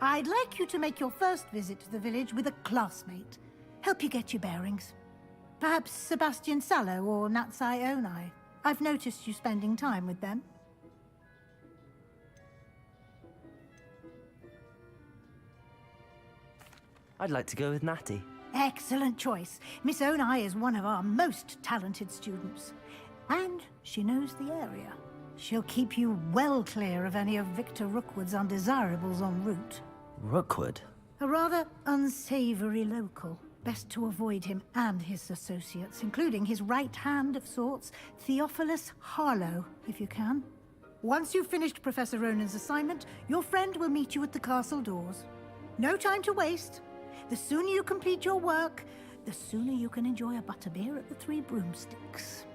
I'd like you to make your first visit to the village with a classmate. Help you get your bearings. Perhaps Sebastian Sallow or Natsai Onai. I've noticed you spending time with them. I'd like to go with Natty. Excellent choice. Miss Onai is one of our most talented students. And she knows the area. She'll keep you well clear of any of Victor Rookwood's undesirables en route. Rookwood? A rather unsavory local. Best to avoid him and his associates, including his right hand of sorts, Theophilus Harlow, if you can. Once you've finished Professor Ronan's assignment, your friend will meet you at the castle doors. No time to waste. The sooner you complete your work, the sooner you can enjoy a butterbeer at the Three Broomsticks.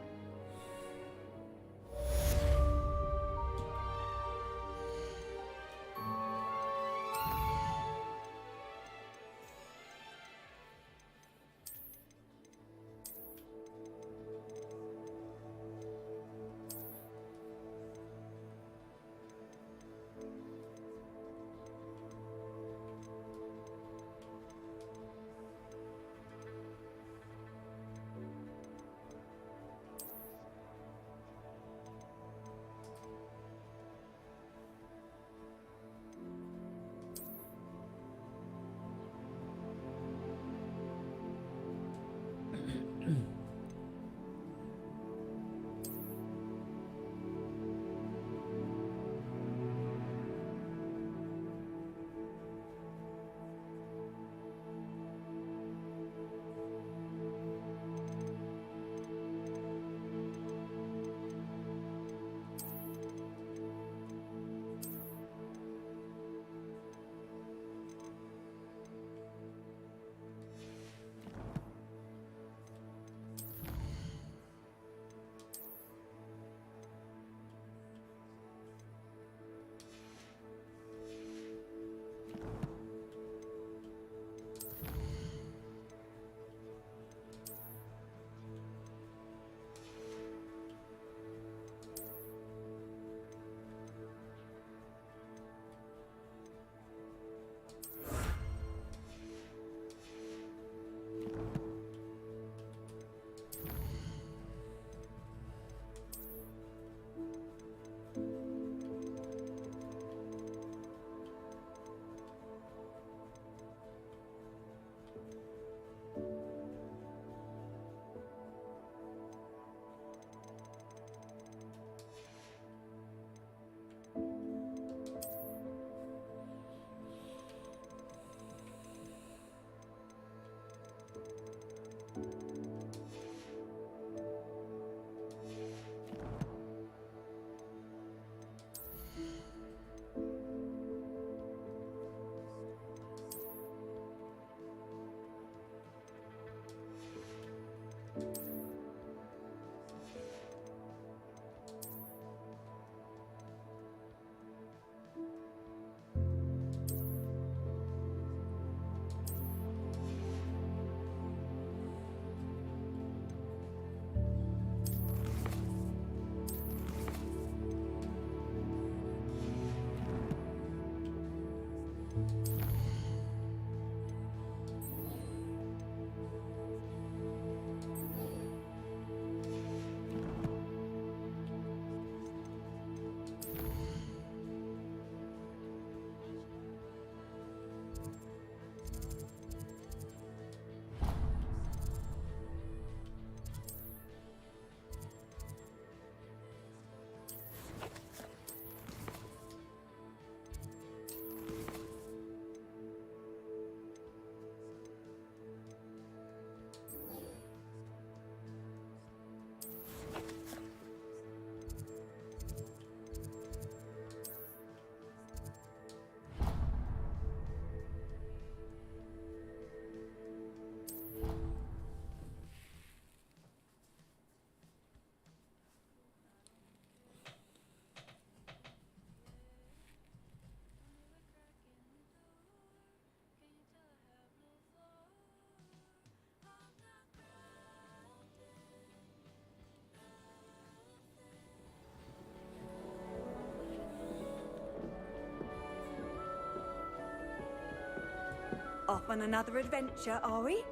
Off on another adventure, are we?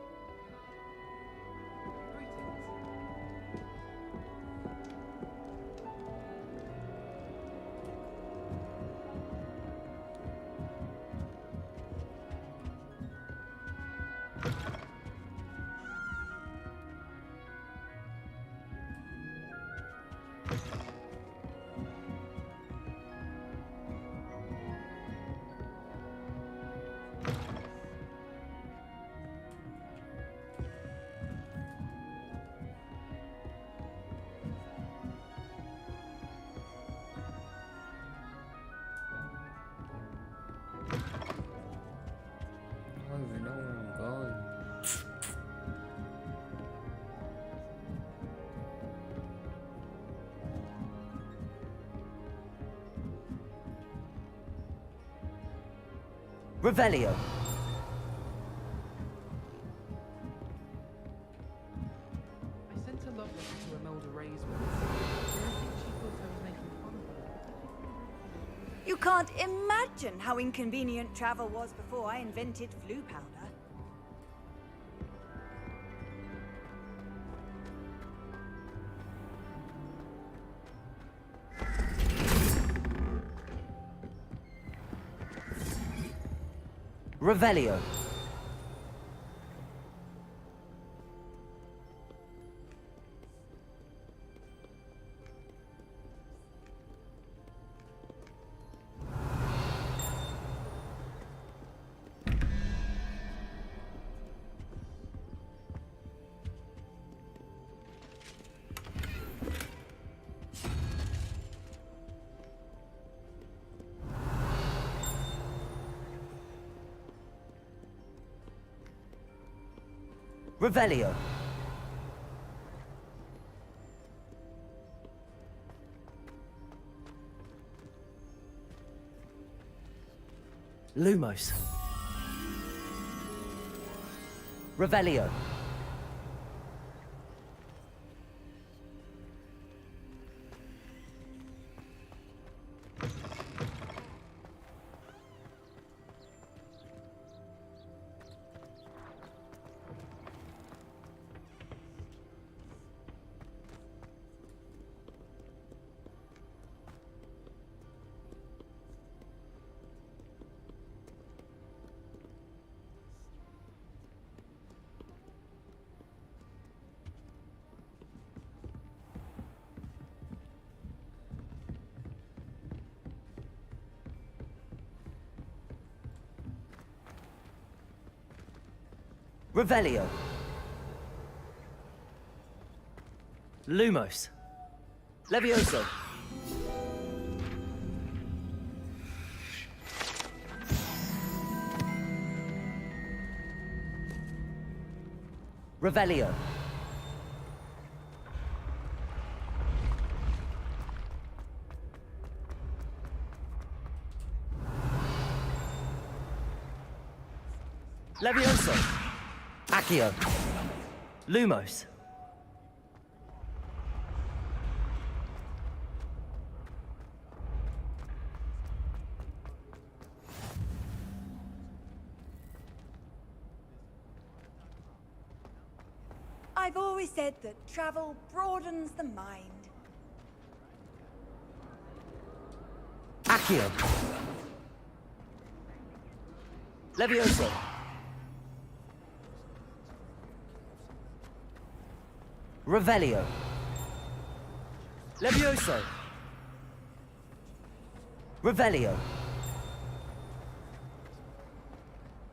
I don't even know where I'm going. Revelio. I sent a love letter to Imelda Ray's with I think she thought I was making fun of her. You can't imagine how inconvenient travel was before I invented flu powder. Revelio. Revelio. Lumos. Revelio. Revelio. Lumos. Levioso. Revelio. Levioso. Accio. Lumos. I've always said that travel broadens the mind. Accio. Levioso. Revelio. Levioso. Revelio.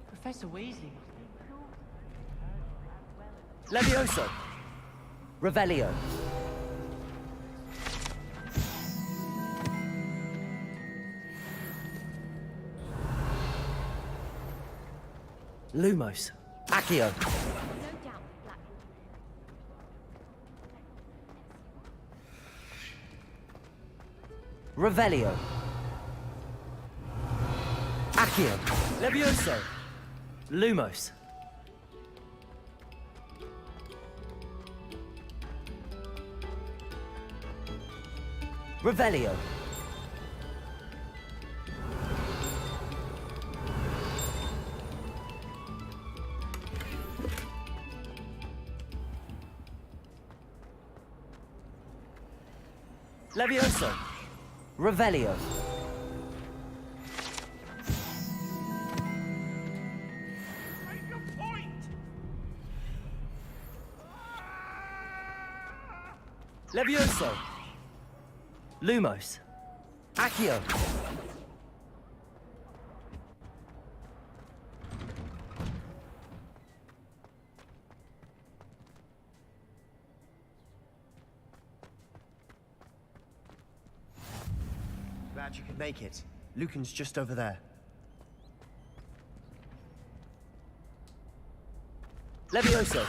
Professor Weasley. Levioso. Revelio. Lumos. Accio. Revelio. Accio. Levioso. Lumos. Revelio. Levioso. Revelio. Levioso. Lumos. Accio. Glad you could make it. Lucan's just over there. Levioso.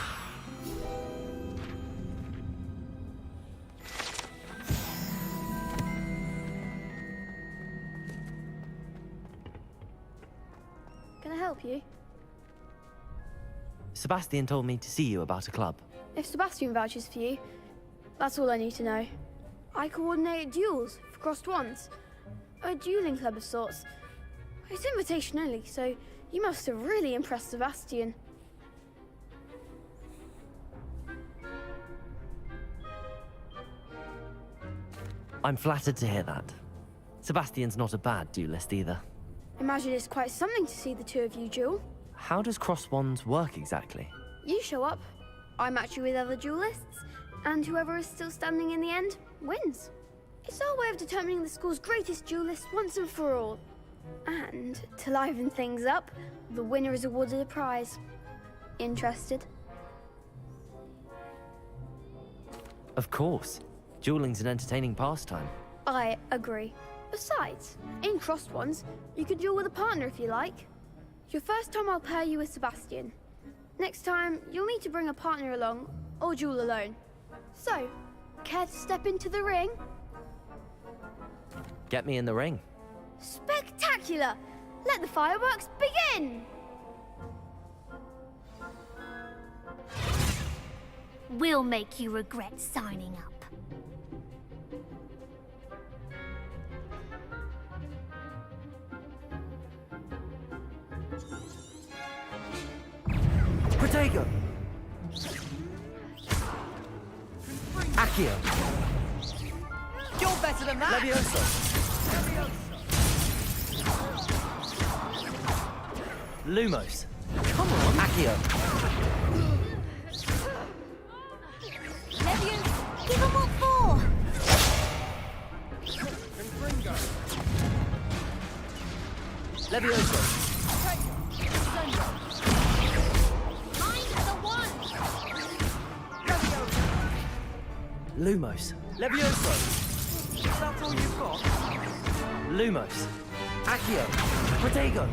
Can I help you? Sebastian told me to see you about a club. If Sebastian vouches for you, that's all I need to know. I coordinate duels for crossed wands. A dueling club of sorts. It's invitation only, so you must have really impressed Sebastian. I'm flattered to hear that. Sebastian's not a bad duelist either. Imagine it's quite something to see the two of you duel. How does cross wands work exactly? You show up, I match you with other duelists, and whoever is still standing in the end wins. It's our way of determining the school's greatest duelist once and for all. And to liven things up, the winner is awarded a prize. Interested? Of course. Dueling's an entertaining pastime. I agree. Besides, in crossed ones, you can duel with a partner if you like. Your first time I'll pair you with Sebastian. Next time, you'll need to bring a partner along, or duel alone. So, care to step into the ring? Get me in the ring. Spectacular! Let the fireworks begin! We'll make you regret signing up. Protego! Accio! You're better than that! Levioso! Lumos! Come on! Accio! Levioso, give them what for! Levioso! Lumos. Levioso. Is that all you've got? Lumos. Accio. Protego.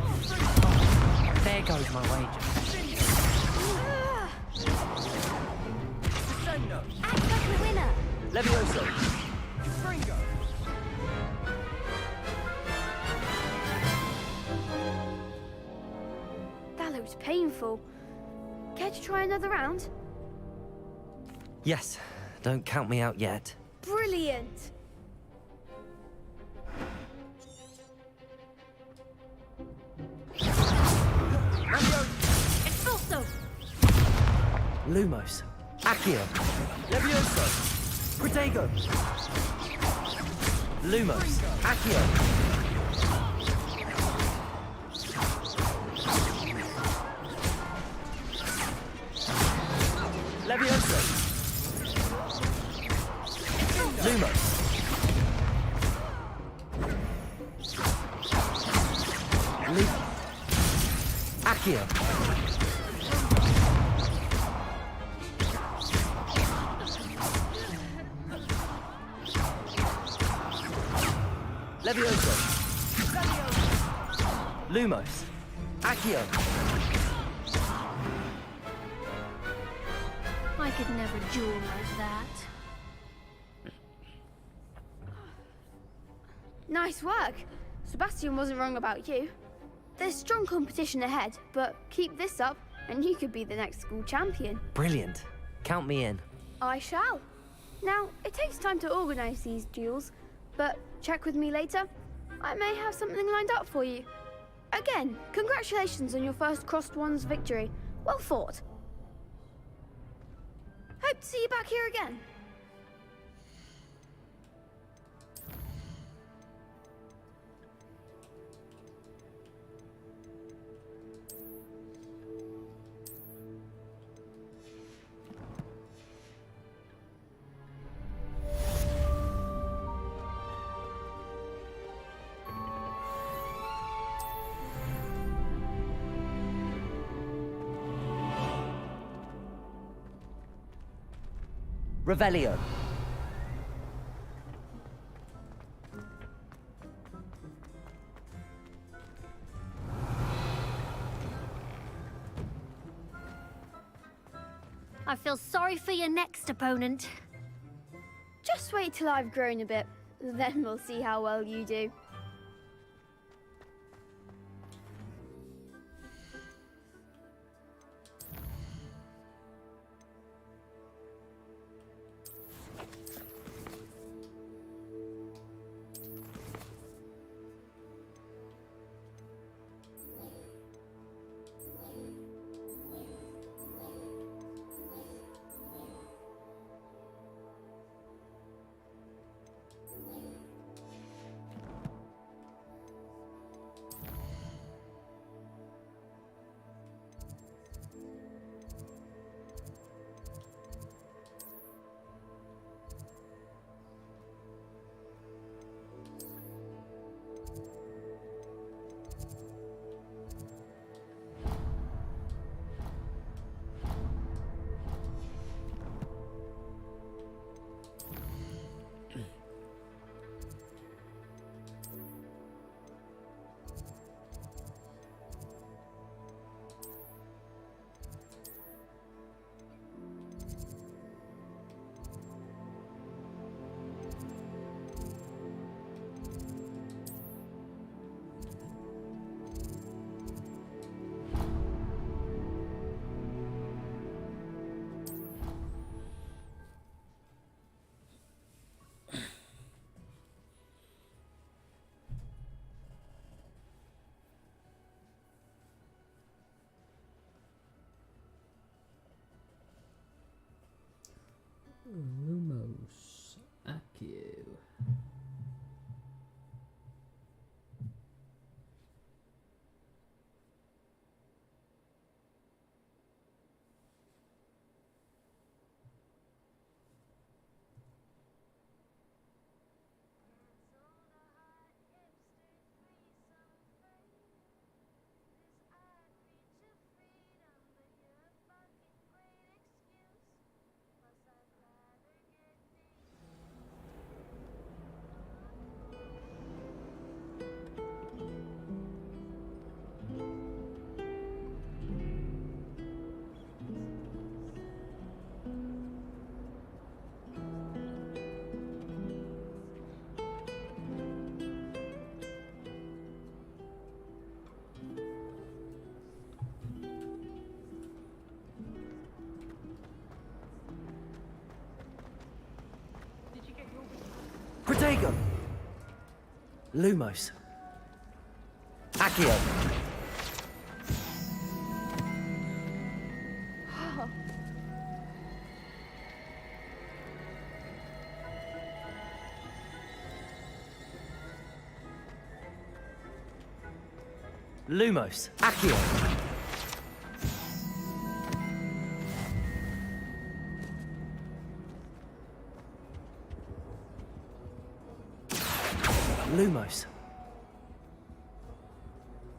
There goes my wager. Descendo. Act like the winner. Levioso. Fringo. That looks painful. Care to try another round? Yes. Don't count me out yet. Brilliant! Expulso! Lumos. Accio. Levioso. Protego. Lumos. Accio. Levioso. Lumos. Accio. Levioso. Lumos. Accio. I could never duel like that. Nice work. Sebastian wasn't wrong about you. There's strong competition ahead, but keep this up and you could be the next school champion. Brilliant. Count me in. I shall. Now, it takes time to organise these duels, but check with me later. I may have something lined up for you. Again, congratulations on your first Crossed Wands victory. Well fought. Hope to see you back here again. Revelio. I feel sorry for your next opponent. Just wait till I've grown a bit, then we'll see how well you do. Lumos. Accio. Protego! Lumos. Accio. Lumos. Accio. Lumos.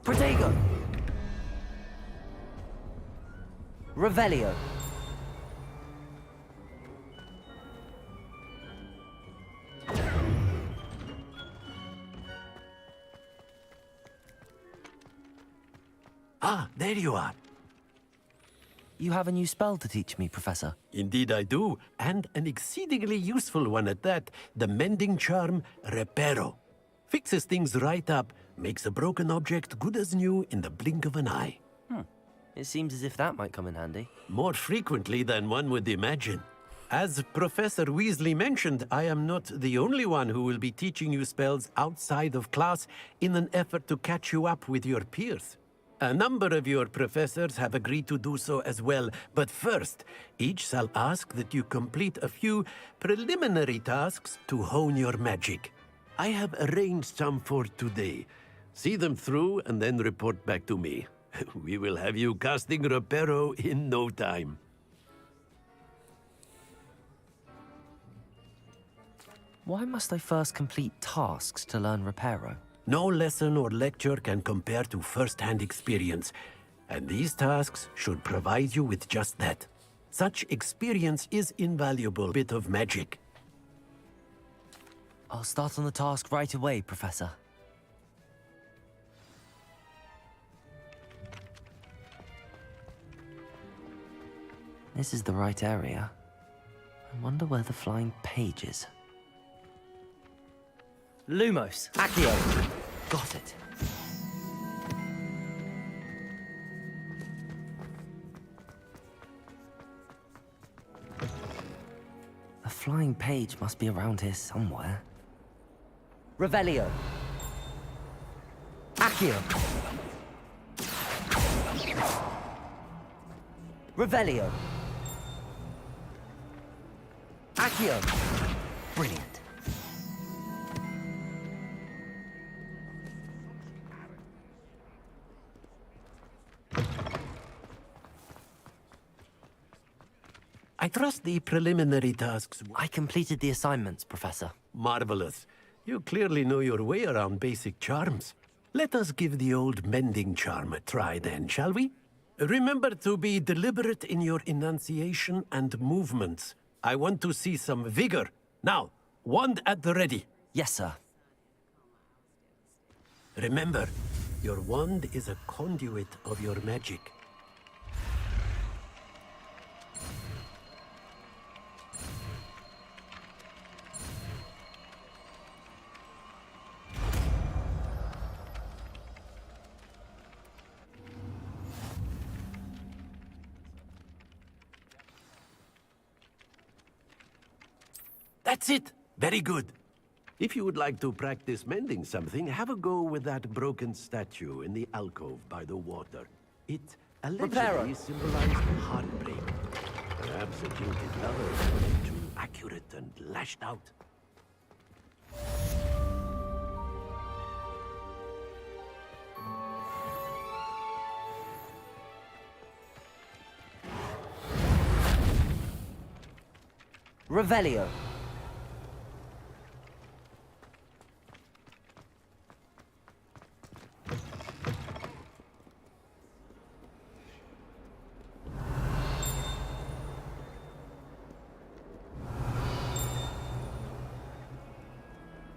Protego. Revelio. Ah, there you are. You have a new spell to teach me, Professor. Indeed I do, and an exceedingly useful one at that. The mending charm, Reparo. Fixes things right up, makes a broken object good as new in the blink of an eye. It seems as if that might come in handy. More frequently than one would imagine. As Professor Weasley mentioned, I am not the only one who will be teaching you spells outside of class in an effort to catch you up with your peers. A number of your professors have agreed to do so as well, but first, each shall ask that you complete a few preliminary tasks to hone your magic. I have arranged some for today. See them through and then report back to me. We will have you casting Reparo in no time. Why must I first complete tasks to learn Reparo? No lesson or lecture can compare to first-hand experience, and these tasks should provide you with just that. Such experience is invaluable bit of magic. I'll start on the task right away, Professor. This is the right area. I wonder where the flying page is. Lumos! Accio! Got it. The flying page must be around here somewhere. Revelio. Accio. Revelio. Accio. Brilliant. I trust the preliminary tasks. I completed the assignments, Professor. Marvelous. You clearly know your way around basic charms. Let us give the old mending charm a try then, shall we? Remember to be deliberate in your enunciation and movements. I want to see some vigor. Now, wand at the ready. Yes, sir. Remember, your wand is a conduit of your magic. That's it! Very good. If you would like to practice mending something, have a go with that broken statue in the alcove by the water. It allegedly symbolized heartbreak. Perhaps a jilted lover was too accurate and lashed out. Revelio.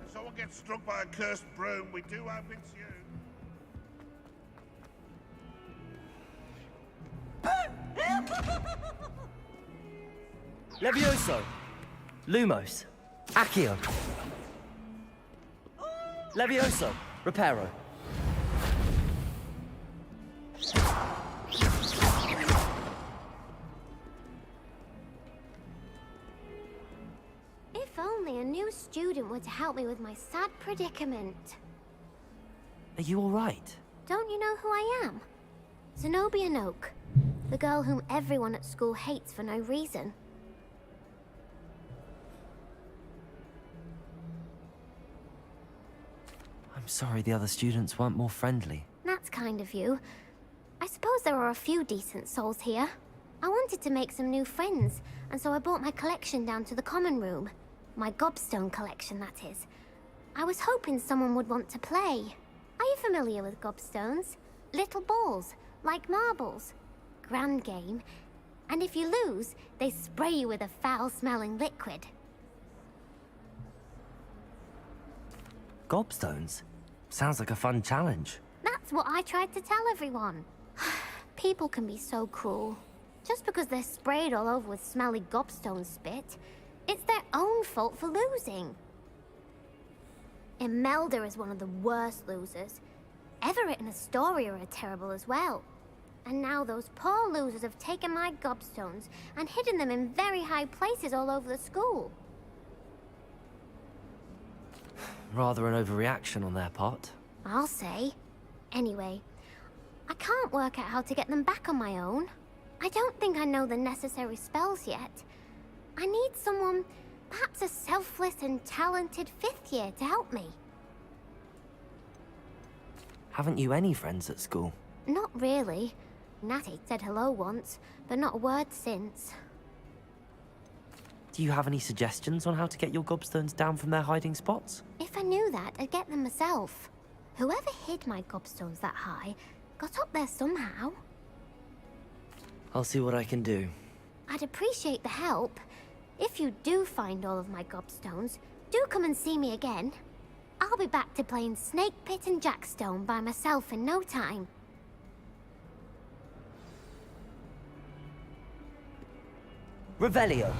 If someone gets struck by a cursed broom, we do hope it's you. Levioso. Lumos. Accio. Levioso. Reparo. If only a new student were to help me with my sad predicament. Are you all right? Don't you know who I am? Zenobia Noak, the girl whom everyone at school hates for no reason. I'm sorry the other students weren't more friendly. That's kind of you. I suppose there are a few decent souls here. I wanted to make some new friends, and so I brought my collection down to the common room. My gobstone collection, that is. I was hoping someone would want to play. Are you familiar with gobstones? Little balls, like marbles. Grand game. And if you lose, they spray you with a foul-smelling liquid. Gobstones? Sounds like a fun challenge. That's what I tried to tell everyone. People can be so cruel. Just because they're sprayed all over with smelly gobstone spit, it's their own fault for losing. Imelda is one of the worst losers. Everett and Astoria are terrible as well. And now those poor losers have taken my gobstones and hidden them in very high places all over the school. Rather an overreaction on their part. I'll say. Anyway, I can't work out how to get them back on my own. I don't think I know the necessary spells yet. I need someone, perhaps a selfless and talented 5th year to help me. Haven't you any friends at school? Not really. Natty said hello once, but not a word since. Do you have any suggestions on how to get your gobstones down from their hiding spots? If I knew that, I'd get them myself. Whoever hid my gobstones that high got up there somehow. I'll see what I can do. I'd appreciate the help. If you do find all of my gobstones, do come and see me again. I'll be back to playing Snake Pit and Jackstone by myself in no time. Revelio.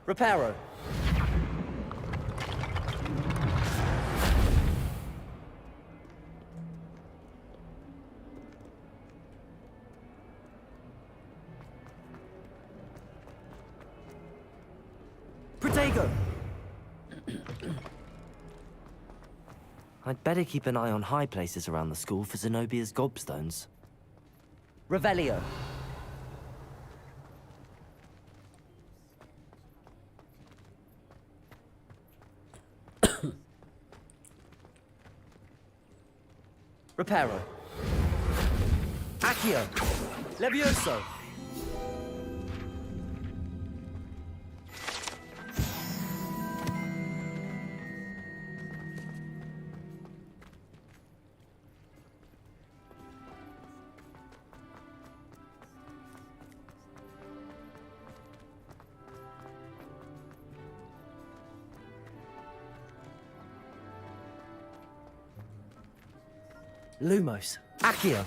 Reparo. Protego! I'd better keep an eye on high places around the school for Zenobia's gobstones. Revelio. Reparo. Accio. Levioso. Lumos. Accio.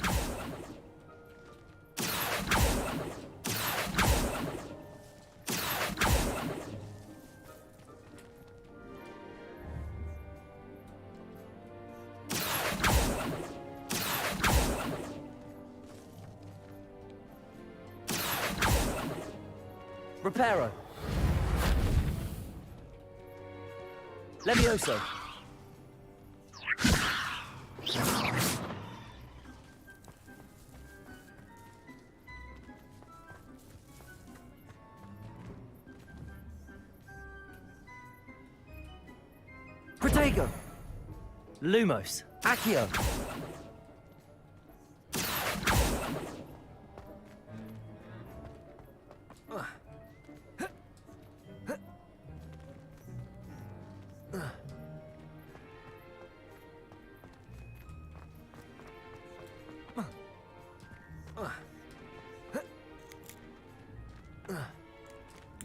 Reparo. Levioso. Protego. Lumos. Accio.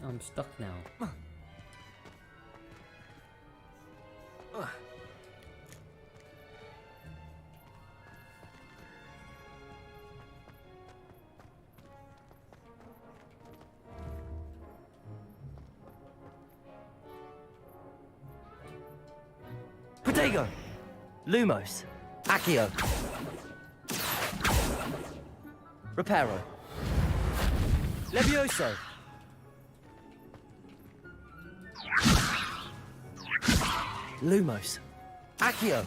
I'm stuck now. Protego. Lumos. Accio. Reparo. Levioso. Lumos. Accio.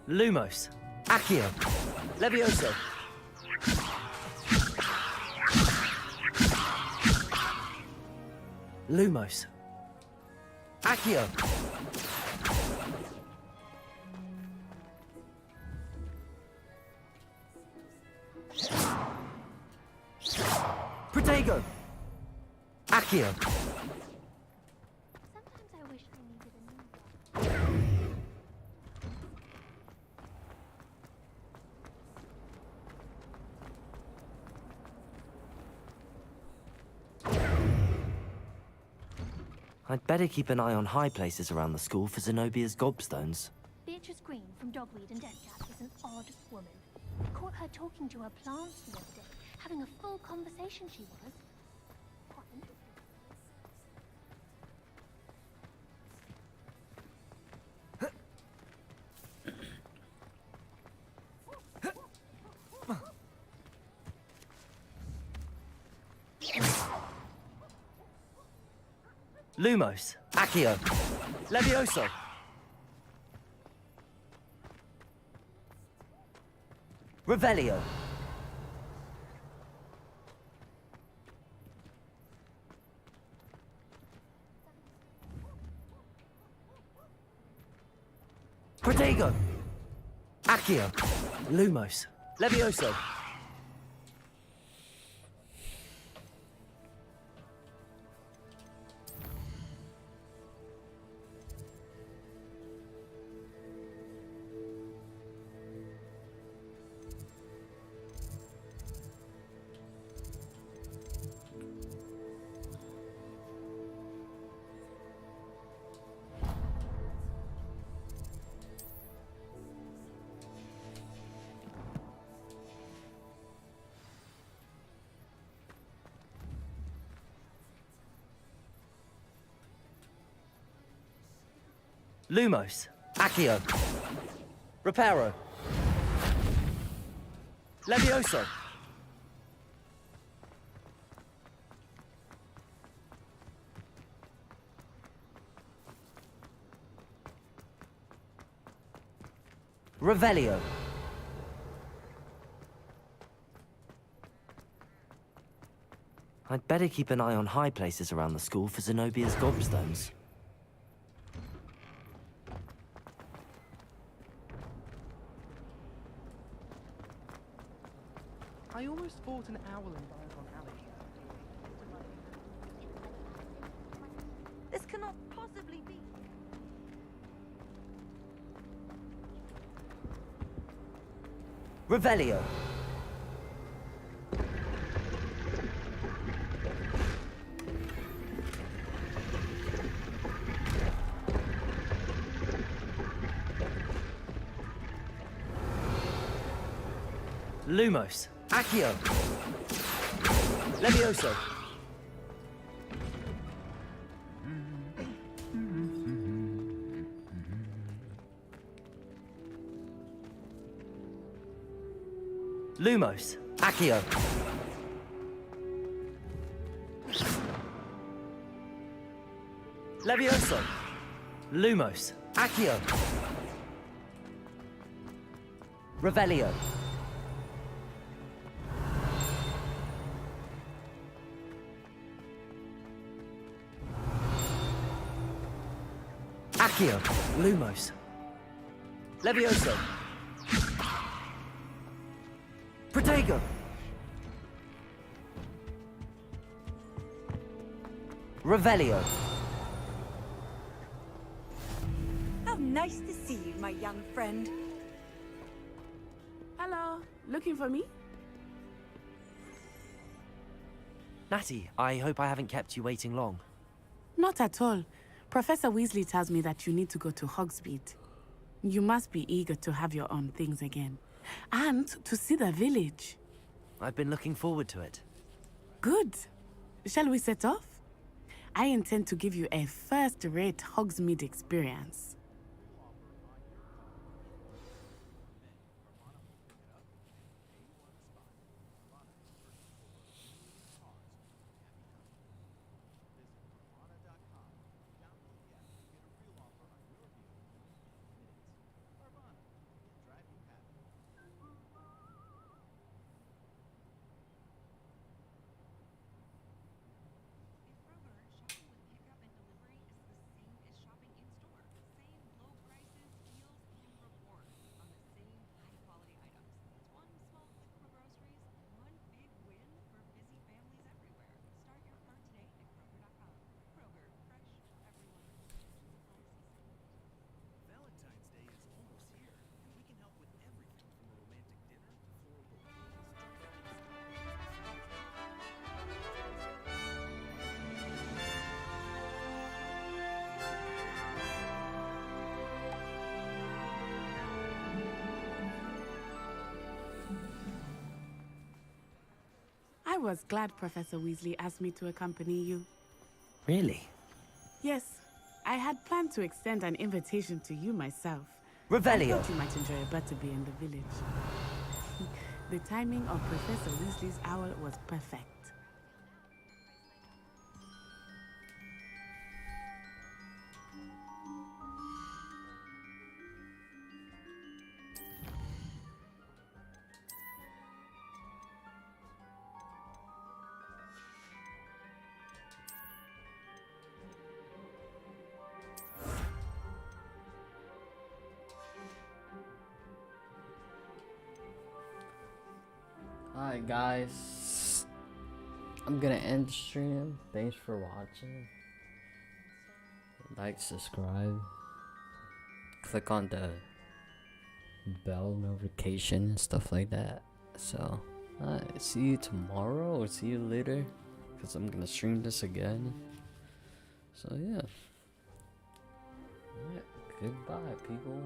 Lumos. Accio. Levioso. Lumos. Accio. Protego. Accio. Sometimes I wish I needed a new one. I'd better keep an eye on high places around the school for Zenobia's gobstones. Beatrice Green from Dogweed and Deathcap is an odd woman. Caught her talking to her plants the other day, having a full conversation she was. Quite interesting. Lumos. Accio. Levioso. Revelio. Protego! Accio! Lumos! Levioso! Lumos. Accio. Reparo. Levioso. Revelio. I'd better keep an eye on high places around the school for Zenobia's gobstones. I almost fought an owl in Diagon Alley. This cannot possibly be. Revelio. Lumos. Accio. Levioso. Lumos. Accio. Levioso. Lumos. Accio. Revelio. Accio. Lumos. Levioso. Protego. Revelio. How nice to see you, my young friend. Hello. Looking for me? Natty, I hope I haven't kept you waiting long. Not at all. Professor Weasley tells me that you need to go to Hogsmeade. You must be eager to have your own things again. And to see the village. I've been looking forward to it. Good. Shall we set off? I intend to give you a first-rate Hogsmeade experience. I was glad Professor Weasley asked me to accompany you. Really? Yes, I had planned to extend an invitation to you myself. Revelio. I thought you might enjoy a butterbeer in the village. The timing of Professor Weasley's owl was perfect. Alright, guys. I'm gonna end the stream. Thanks for watching. Like, subscribe. Click on the bell notification and stuff like that. So, see you tomorrow or see you later. Because I'm gonna stream this again. So, yeah. Alright, goodbye, people.